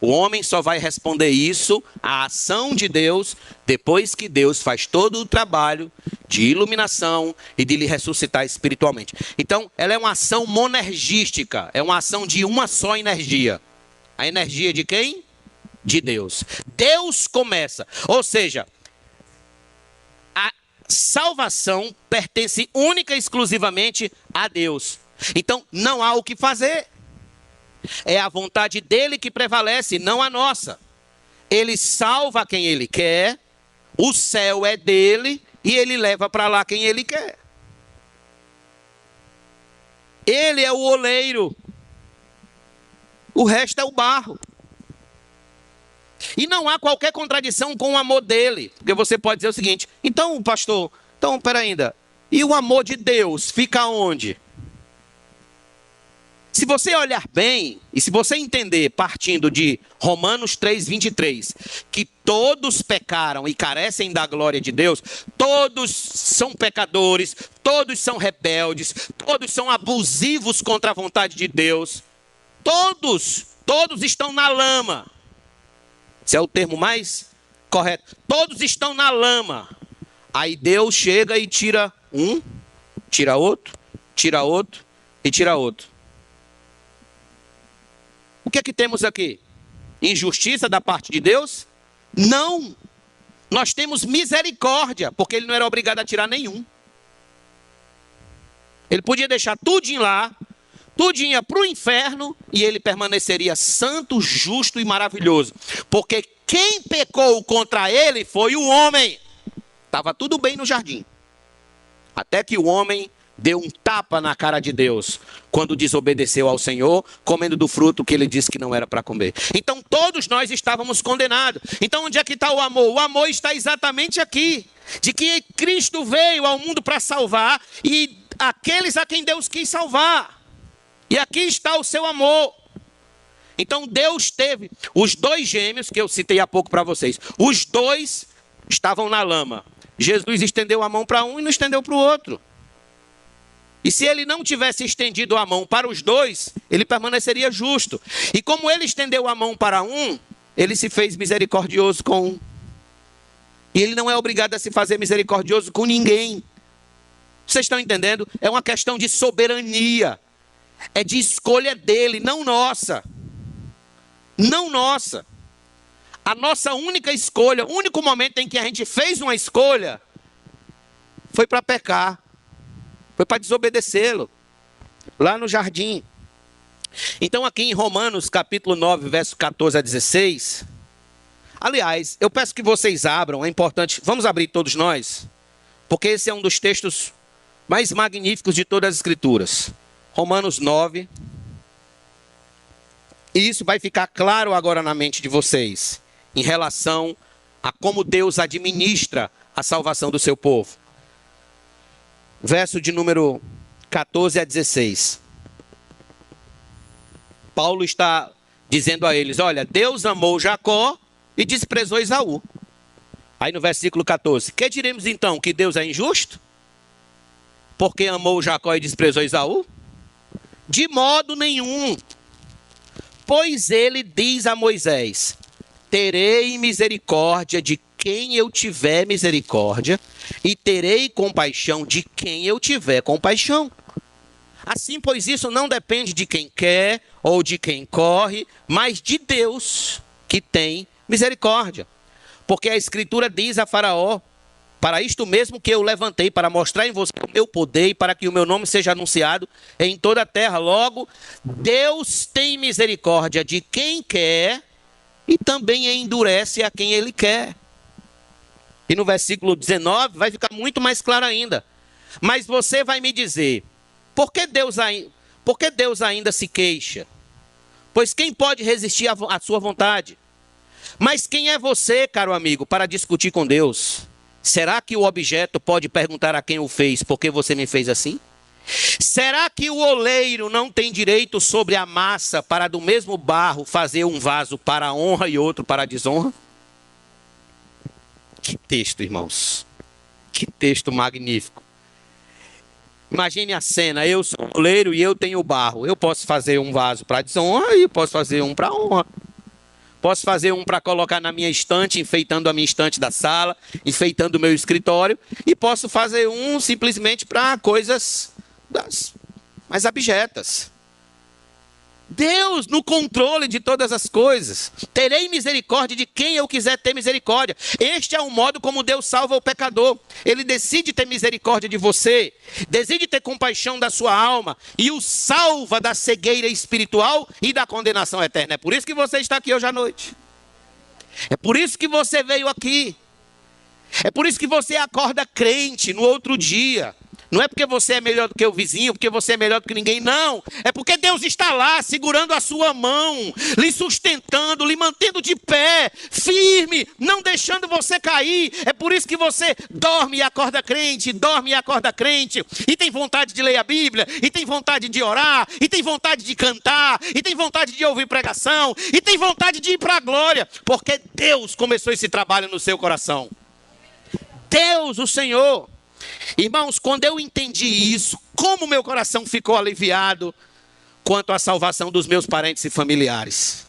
O homem só vai responder isso, a ação de Deus, depois que Deus faz todo o trabalho de iluminação e de lhe ressuscitar espiritualmente. Então, ela é uma ação monergística, é uma ação de uma só energia. A energia de quem? De Deus. Deus começa, ou seja, a salvação pertence única e exclusivamente a Deus. Então, não há o que fazer. É a vontade dele que prevalece, não a nossa. Ele salva quem ele quer, o céu é dele e ele leva para lá quem ele quer. Ele é o oleiro, o resto é o barro. E não há qualquer contradição com o amor dele, porque você pode dizer o seguinte: então, pastor, pera ainda, e o amor de Deus fica onde? Se você olhar bem, e se você entender, partindo de Romanos 3, 23, que todos pecaram e carecem da glória de Deus, todos são pecadores, todos são rebeldes, todos são abusivos contra a vontade de Deus, todos estão na lama. Esse é o termo mais correto. Todos estão na lama. Aí Deus chega e tira um, tira outro e tira outro. O que é que temos aqui? Injustiça da parte de Deus? Não. Nós temos misericórdia, porque ele não era obrigado a tirar nenhum. Ele podia deixar tudinho lá, tudinho ia para o inferno, e ele permaneceria santo, justo e maravilhoso. Porque quem pecou contra ele foi o homem. Estava tudo bem no jardim. Até que o homem deu um tapa na cara de Deus quando desobedeceu ao Senhor, comendo do fruto que ele disse que não era para comer. Então todos nós estávamos condenados. Então onde é que está o amor? O amor está exatamente aqui. De que Cristo veio ao mundo para salvar e aqueles a quem Deus quis salvar. E aqui está o seu amor. Então Deus teve os 2 gêmeos que eu citei há pouco para vocês. Os 2 estavam na lama. Jesus estendeu a mão para um e não estendeu para o outro. E se ele não tivesse estendido a mão para os 2, ele permaneceria justo. E como ele estendeu a mão para um, ele se fez misericordioso com um. E ele não é obrigado a se fazer misericordioso com ninguém. Vocês estão entendendo? É uma questão de soberania. É de escolha dele, não nossa. Não nossa. A nossa única escolha, o único momento em que a gente fez uma escolha, foi para pecar. Foi para desobedecê-lo. Lá no jardim. Então aqui em Romanos capítulo 9, verso 14 a 16, Aliás, eu peço que vocês abram, é importante, vamos abrir todos nós, porque esse é um dos textos mais magníficos de todas as Escrituras. Romanos 9. E isso vai ficar claro agora na mente de vocês, em relação a como Deus administra a salvação do seu povo. Verso de número 14 a 16. Paulo está dizendo a eles, olha, Deus amou Jacó e desprezou Esaú. Aí no versículo 14, que diremos então? Que Deus é injusto? Porque amou Jacó e desprezou Esaú? De modo nenhum. Pois ele diz a Moisés, terei misericórdia de quem eu tiver misericórdia, e terei compaixão de quem eu tiver compaixão. Assim, pois isso não depende de quem quer ou de quem corre, mas de Deus que tem misericórdia. Porque a Escritura diz a Faraó, para isto mesmo que eu levantei, para mostrar em você o meu poder e para que o meu nome seja anunciado em toda a terra. Logo, Deus tem misericórdia de quem quer e também endurece a quem ele quer. E no versículo 19 vai ficar muito mais claro ainda. Mas você vai me dizer, por que Deus ainda se queixa? Pois quem pode resistir à sua vontade? Mas quem é você, caro amigo, para discutir com Deus? Será que o objeto pode perguntar a quem o fez, por que você me fez assim? Será que o oleiro não tem direito sobre a massa para do mesmo barro fazer um vaso para a honra e outro para a desonra? Que texto, irmãos. Que texto magnífico. Imagine a cena, eu sou o oleiro e eu tenho o barro. Eu posso fazer um vaso para a desonra e posso fazer um para a honra. Posso fazer um para colocar na minha estante, enfeitando a minha estante da sala, enfeitando o meu escritório. E posso fazer um simplesmente para coisas mais abjetas. Deus no controle de todas as coisas. Terei misericórdia de quem eu quiser ter misericórdia. Este é o modo como Deus salva o pecador. Ele decide ter misericórdia de você, decide ter compaixão da sua alma e o salva da cegueira espiritual e da condenação eterna. É por isso que você está aqui hoje à noite. É por isso que você veio aqui. É por isso que você acorda crente no outro dia. Não é porque você é melhor do que o vizinho, porque você é melhor do que ninguém, não. É porque Deus está lá, segurando a sua mão, lhe sustentando, lhe mantendo de pé, firme, não deixando você cair. É por isso que você dorme e acorda crente, dorme e acorda crente, e tem vontade de ler a Bíblia, e tem vontade de orar, e tem vontade de cantar, e tem vontade de ouvir pregação, e tem vontade de ir para a glória, porque Deus começou esse trabalho no seu coração. Deus, o Senhor. Irmãos, quando eu entendi isso, como meu coração ficou aliviado quanto à salvação dos meus parentes e familiares.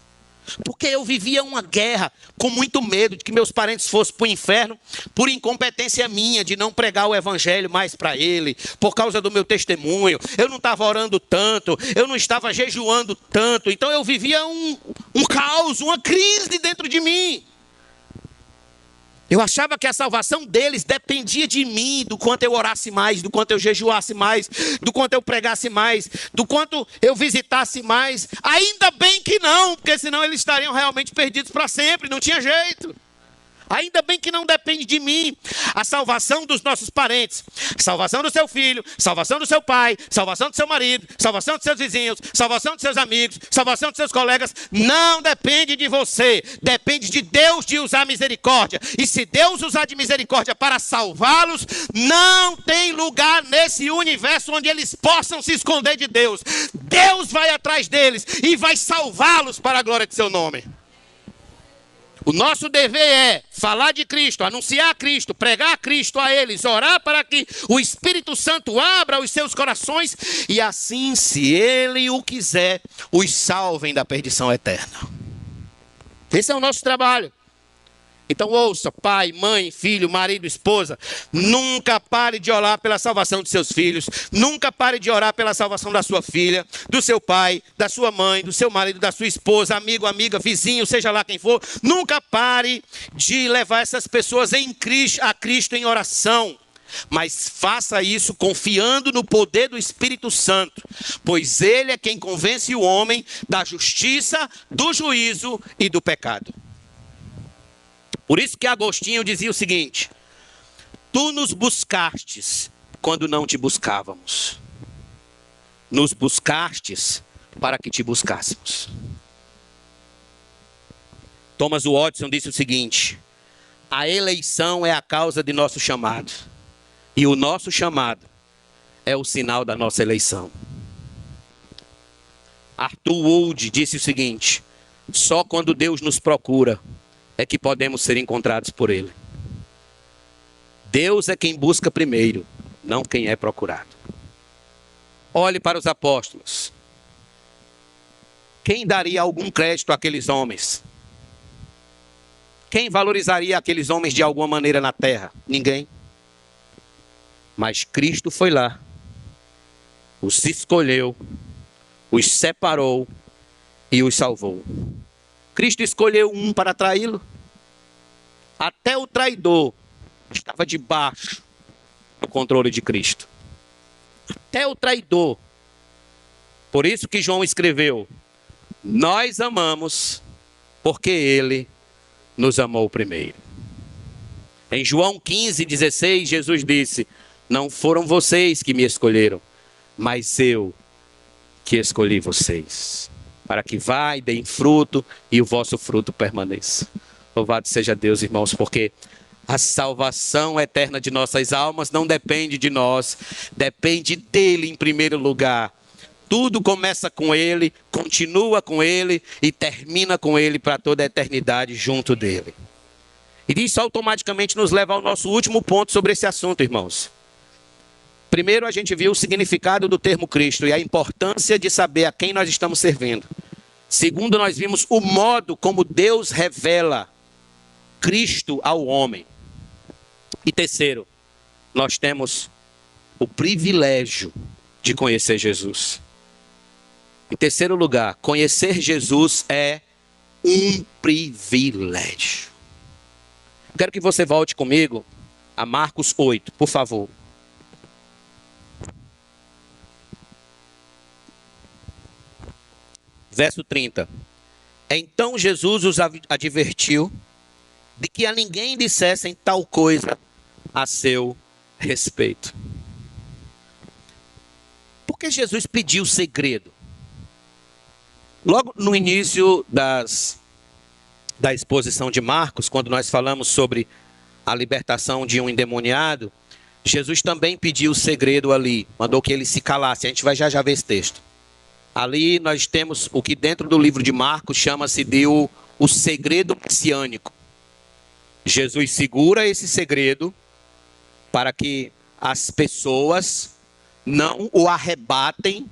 Porque eu vivia uma guerra com muito medo de que meus parentes fossem para o inferno por incompetência minha de não pregar o evangelho mais para ele, por causa do meu testemunho. Eu não estava orando tanto, eu não estava jejuando tanto, então eu vivia um caos, uma crise dentro de mim. Eu achava que a salvação deles dependia de mim, do quanto eu orasse mais, do quanto eu jejuasse mais, do quanto eu pregasse mais, do quanto eu visitasse mais. Ainda bem que não, porque senão eles estariam realmente perdidos para sempre, não tinha jeito. Ainda bem que não depende de mim. A salvação dos nossos parentes, salvação do seu filho, salvação do seu pai, salvação do seu marido, salvação dos seus vizinhos, salvação dos seus amigos, salvação dos seus colegas, não depende de você, depende de Deus de usar misericórdia. E se Deus usar de misericórdia para salvá-los, não tem lugar nesse universo onde eles possam se esconder de Deus. Deus vai atrás deles e vai salvá-los para a glória de seu nome. O nosso dever é falar de Cristo, anunciar a Cristo, pregar a Cristo a eles, orar para que o Espírito Santo abra os seus corações e assim, se Ele o quiser, os salvem da perdição eterna. Esse é o nosso trabalho. Então ouça, pai, mãe, filho, marido, esposa, nunca pare de orar pela salvação de seus filhos, nunca pare de orar pela salvação da sua filha, do seu pai, da sua mãe, do seu marido, da sua esposa, amigo, amiga, vizinho, seja lá quem for. Nunca pare de levar essas pessoas a Cristo em oração. Mas faça isso confiando no poder do Espírito Santo, pois Ele é quem convence o homem da justiça, do juízo e do pecado. Por isso que Agostinho dizia o seguinte: tu nos buscastes quando não te buscávamos. Nos buscastes para que te buscássemos. Thomas Watson disse o seguinte: a eleição é a causa de nosso chamado. E o nosso chamado é o sinal da nossa eleição. Arthur Wood disse o seguinte: só quando Deus nos procura é que podemos ser encontrados por Ele. Deus é quem busca primeiro, não quem é procurado. Olhe para os apóstolos. Quem daria algum crédito àqueles homens? Quem valorizaria aqueles homens de alguma maneira na terra? Ninguém. Mas Cristo foi lá, os escolheu, os separou e os salvou. Cristo escolheu um para traí-lo. Até o traidor estava debaixo do controle de Cristo. Até o traidor. Por isso que João escreveu: nós amamos porque Ele nos amou primeiro. Em João 15:16, Jesus disse: não foram vocês que me escolheram, mas eu que escolhi vocês, para que vá e deem fruto e o vosso fruto permaneça. Louvado seja Deus, irmãos, porque a salvação eterna de nossas almas não depende de nós, depende dele em primeiro lugar. Tudo começa com ele, continua com ele e termina com ele para toda a eternidade junto dele. E isso automaticamente nos leva ao nosso último ponto sobre esse assunto, irmãos. Primeiro, a gente viu o significado do termo Cristo e a importância de saber a quem nós estamos servindo. Segundo, nós vimos o modo como Deus revela Cristo ao homem. E terceiro, nós temos o privilégio de conhecer Jesus. Em terceiro lugar, conhecer Jesus é um privilégio. Quero que você volte comigo a Marcos 8, por favor. Verso 30. Então Jesus os advertiu de que a ninguém dissessem tal coisa a seu respeito. Por que Jesus pediu segredo? Logo no início da exposição de Marcos, quando nós falamos sobre a libertação de um endemoniado, Jesus também pediu segredo ali, mandou que ele se calasse. A gente vai já ver esse texto. Ali nós temos o que dentro do livro de Marcos chama-se de o segredo messiânico. Jesus segura esse segredo para que as pessoas não o arrebatem,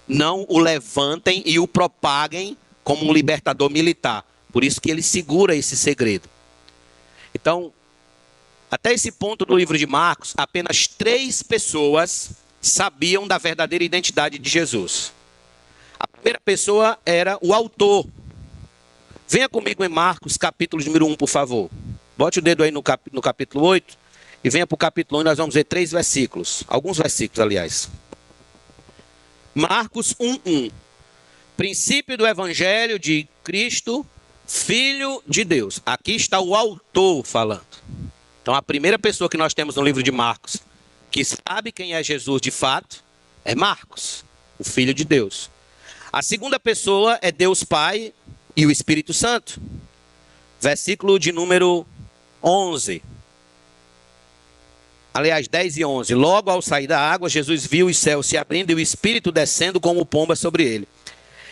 não o levantem e o propaguem como um libertador militar. Por isso que ele segura esse segredo. Então, até esse ponto do livro de Marcos, apenas 3 pessoas sabiam da verdadeira identidade de Jesus. A primeira pessoa era o autor. Venha comigo em Marcos, capítulo número 1, por favor. Bote o dedo aí no capítulo 8 e venha para o capítulo 1 e nós vamos ver 3 versículos. Alguns versículos, aliás. Marcos 1:1. Princípio do Evangelho de Cristo, Filho de Deus. Aqui está o autor falando. Então a primeira pessoa que nós temos no livro de Marcos, que sabe quem é Jesus de fato, é Marcos, o Filho de Deus. A segunda pessoa é Deus Pai e o Espírito Santo. Versículo de número 11. Aliás, 10 e 11. Logo ao sair da água, Jesus viu os céus se abrindo e o Espírito descendo como pomba sobre ele.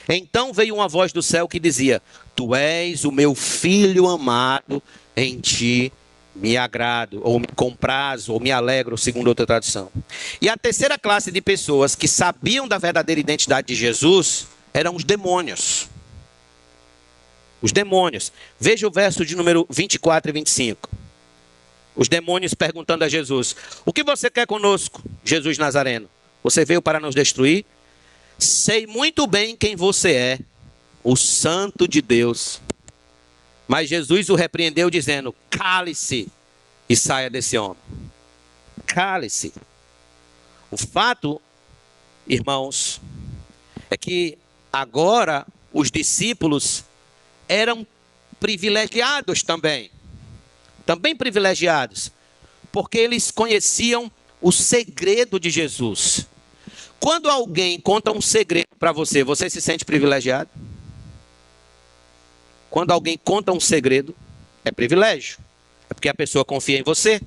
Então veio uma voz do céu que dizia: Tu és o meu Filho amado, em ti me agrado, ou me comprazo, ou me alegro, segundo outra tradução. E a terceira classe de pessoas que sabiam da verdadeira identidade de Jesus eram os demônios. Os demônios. Veja o verso de número 24 e 25. Os demônios perguntando a Jesus: o que você quer conosco, Jesus Nazareno? Você veio para nos destruir? Sei muito bem quem você é, o Santo de Deus. Mas Jesus o repreendeu dizendo: cale-se e saia desse homem. Cale-se. O fato, irmãos, é que agora os discípulos eram privilegiados também. também privilegiados, porque eles conheciam o segredo de Jesus. Quando alguém conta um segredo para você, você se sente privilegiado? Quando alguém conta um segredo, é privilégio. É porque a pessoa confia em você.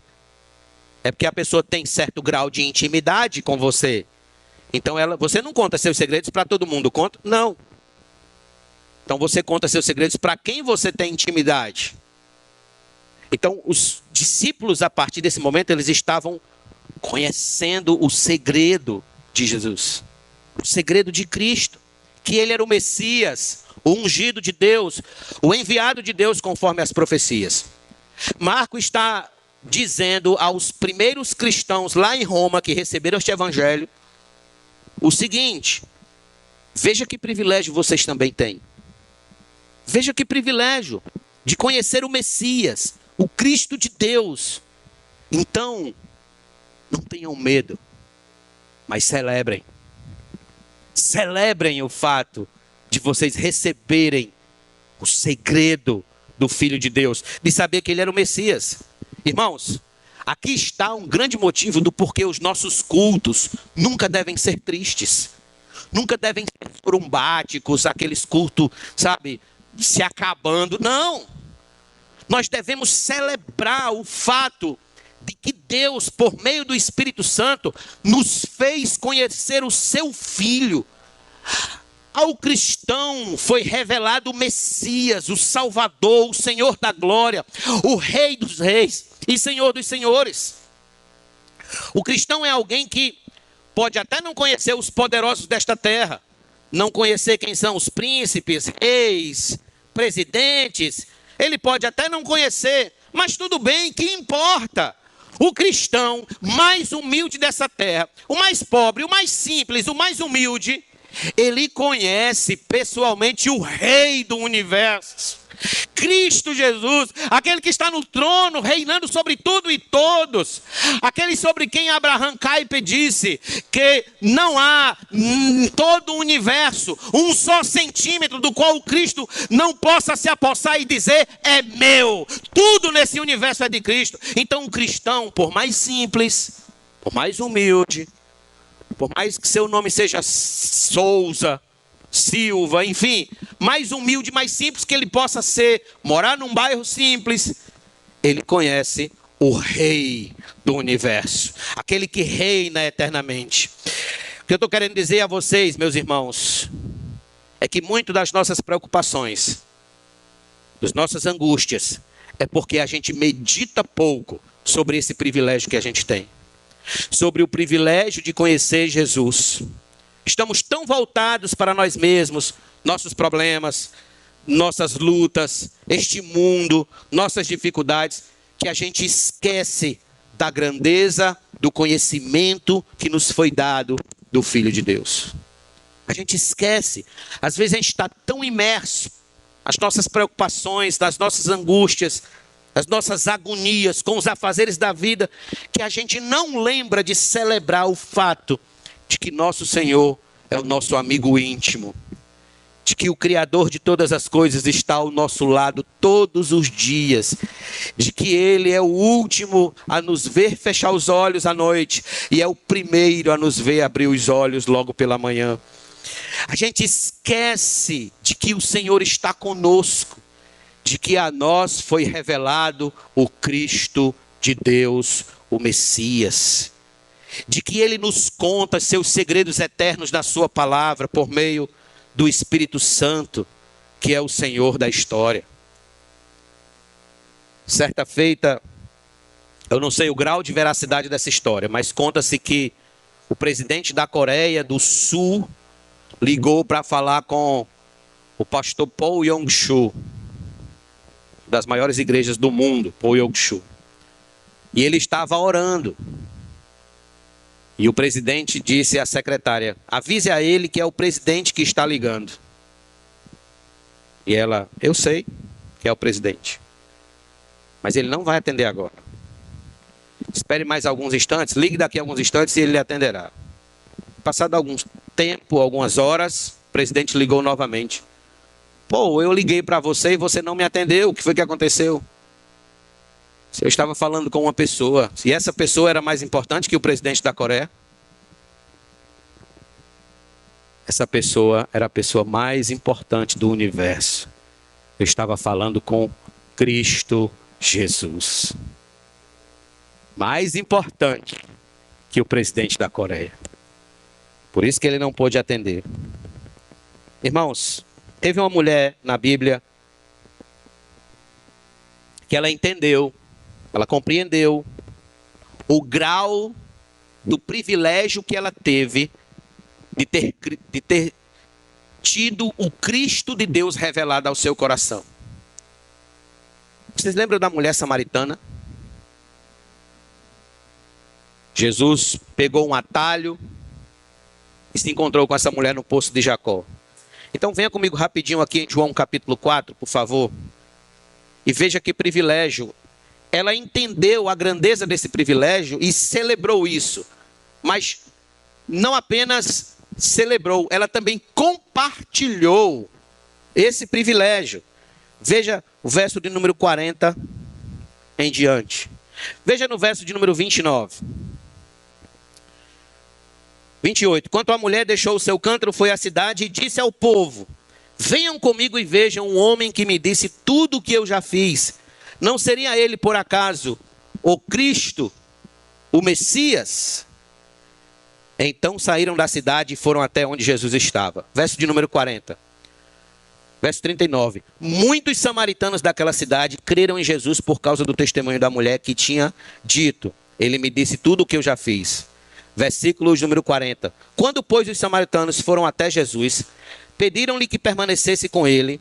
É porque a pessoa tem certo grau de intimidade com você. Então você não conta seus segredos para todo mundo, conta? Não. Então você conta seus segredos para quem você tem intimidade. Então os discípulos, a partir desse momento, eles estavam conhecendo o segredo de Jesus. O segredo de Cristo. Que ele era o Messias, o ungido de Deus, o enviado de Deus conforme as profecias. Marcos está dizendo aos primeiros cristãos lá em Roma que receberam este evangelho o seguinte: veja que privilégio vocês também têm. Veja que privilégio de conhecer o Messias, o Cristo de Deus. Então, não tenham medo, mas celebrem. Celebrem o fato de vocês receberem o segredo do Filho de Deus, de saber que ele era o Messias. Irmãos, aqui está um grande motivo do porquê os nossos cultos nunca devem ser tristes. Nunca devem ser bombásticos, aqueles cultos, sabe, se acabando. Não! Nós devemos celebrar o fato de que Deus, por meio do Espírito Santo, nos fez conhecer o seu Filho. Ao cristão foi revelado o Messias, o Salvador, o Senhor da glória, o Rei dos reis e Senhor dos senhores. O cristão é alguém que pode até não conhecer os poderosos desta terra, não conhecer quem são os príncipes, reis, presidentes. Ele pode até não conhecer, mas tudo bem, que importa? O cristão mais humilde dessa terra, o mais pobre, o mais simples, o mais humilde, ele conhece pessoalmente o Rei do universo, Cristo Jesus, aquele que está no trono, reinando sobre tudo e todos, aquele sobre quem Abraham Kuyper disse que não há em todo o universo um só centímetro do qual o Cristo não possa se apossar e dizer: é meu. Tudo nesse universo é de Cristo. Então um cristão, por mais simples, por mais humilde, por mais que seu nome seja Souza, Silva, enfim, mais humilde, mais simples que ele possa ser, morar num bairro simples, ele conhece o Rei do universo, aquele que reina eternamente. O que eu estou querendo dizer a vocês, meus irmãos, é que muito das nossas preocupações, das nossas angústias, é porque a gente medita pouco sobre esse privilégio que a gente tem, sobre o privilégio de conhecer Jesus. Estamos tão voltados para nós mesmos, nossos problemas, nossas lutas, este mundo, nossas dificuldades, que a gente esquece da grandeza, do conhecimento que nos foi dado do Filho de Deus. A gente esquece. Às vezes a gente está tão imerso nas nossas preocupações, nas nossas angústias, as nossas agonias com os afazeres da vida, que a gente não lembra de celebrar o fato de que nosso Senhor é o nosso amigo íntimo, de que o Criador de todas as coisas está ao nosso lado todos os dias, de que Ele é o último a nos ver fechar os olhos à noite e é o primeiro a nos ver abrir os olhos logo pela manhã. A gente esquece de que o Senhor está conosco, de que a nós foi revelado o Cristo de Deus, o Messias, de que Ele nos conta seus segredos eternos na sua palavra por meio do Espírito Santo, que é o Senhor da história. Certa feita, eu não sei o grau de veracidade dessa história, mas conta-se que o presidente da Coreia do Sul ligou para falar com o pastor Paul Yong-Soo, das maiores igrejas do mundo, Paul Yong-Soo. E ele estava orando. E o presidente disse à secretária: avise a ele que é o presidente que está ligando. E ela: eu sei que é o presidente, mas ele não vai atender agora. Espere mais alguns instantes, ligue daqui a alguns instantes e ele lhe atenderá. Passado algum tempo, algumas horas, o presidente ligou novamente. Pô, eu liguei para você e você não me atendeu, o que foi que aconteceu? Eu estava falando com uma pessoa, e essa pessoa era mais importante que o presidente da Coreia. Essa pessoa era a pessoa mais importante do universo. Eu estava falando com Cristo Jesus. Mais importante que o presidente da Coreia. Por isso que ele não pôde atender. Irmãos, teve uma mulher na Bíblia que ela entendeu, ela compreendeu o grau do privilégio que ela teve de ter tido o Cristo de Deus revelado ao seu coração. Vocês lembram da mulher samaritana? Jesus pegou um atalho e se encontrou com essa mulher no poço de Jacó. Então venha comigo rapidinho aqui em João capítulo 4, por favor. E veja que privilégio. Ela entendeu a grandeza desse privilégio e celebrou isso. Mas não apenas celebrou, ela também compartilhou esse privilégio. Veja o verso de número 40 em diante. Veja no verso de número 29. 28. Quanto a mulher deixou o seu cântaro, foi à cidade e disse ao povo: venham comigo e vejam um homem que me disse tudo o que eu já fiz. Não seria ele, por acaso, o Cristo, o Messias? Então saíram da cidade e foram até onde Jesus estava. Verso de número 40. Verso 39. Muitos samaritanos daquela cidade creram em Jesus por causa do testemunho da mulher que tinha dito: ele me disse tudo o que eu já fiz. Versículo número 40. Quando, pois, os samaritanos foram até Jesus, pediram-lhe que permanecesse com ele.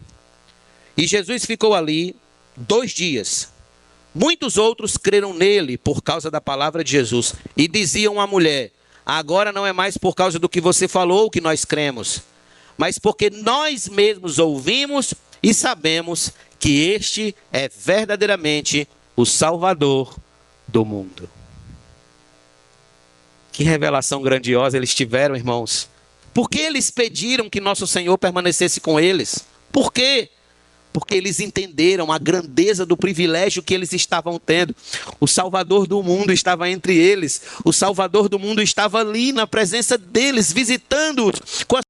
E Jesus ficou ali 2 dias. Muitos outros creram nele por causa da palavra de Jesus. E diziam à mulher: agora não é mais por causa do que você falou que nós cremos, mas porque nós mesmos ouvimos e sabemos que este é verdadeiramente o Salvador do mundo. Que revelação grandiosa eles tiveram, irmãos. Por que eles pediram que nosso Senhor permanecesse com eles? Por quê? Porque eles entenderam a grandeza do privilégio que eles estavam tendo. O Salvador do mundo estava entre eles. O Salvador do mundo estava ali na presença deles, visitando-os com a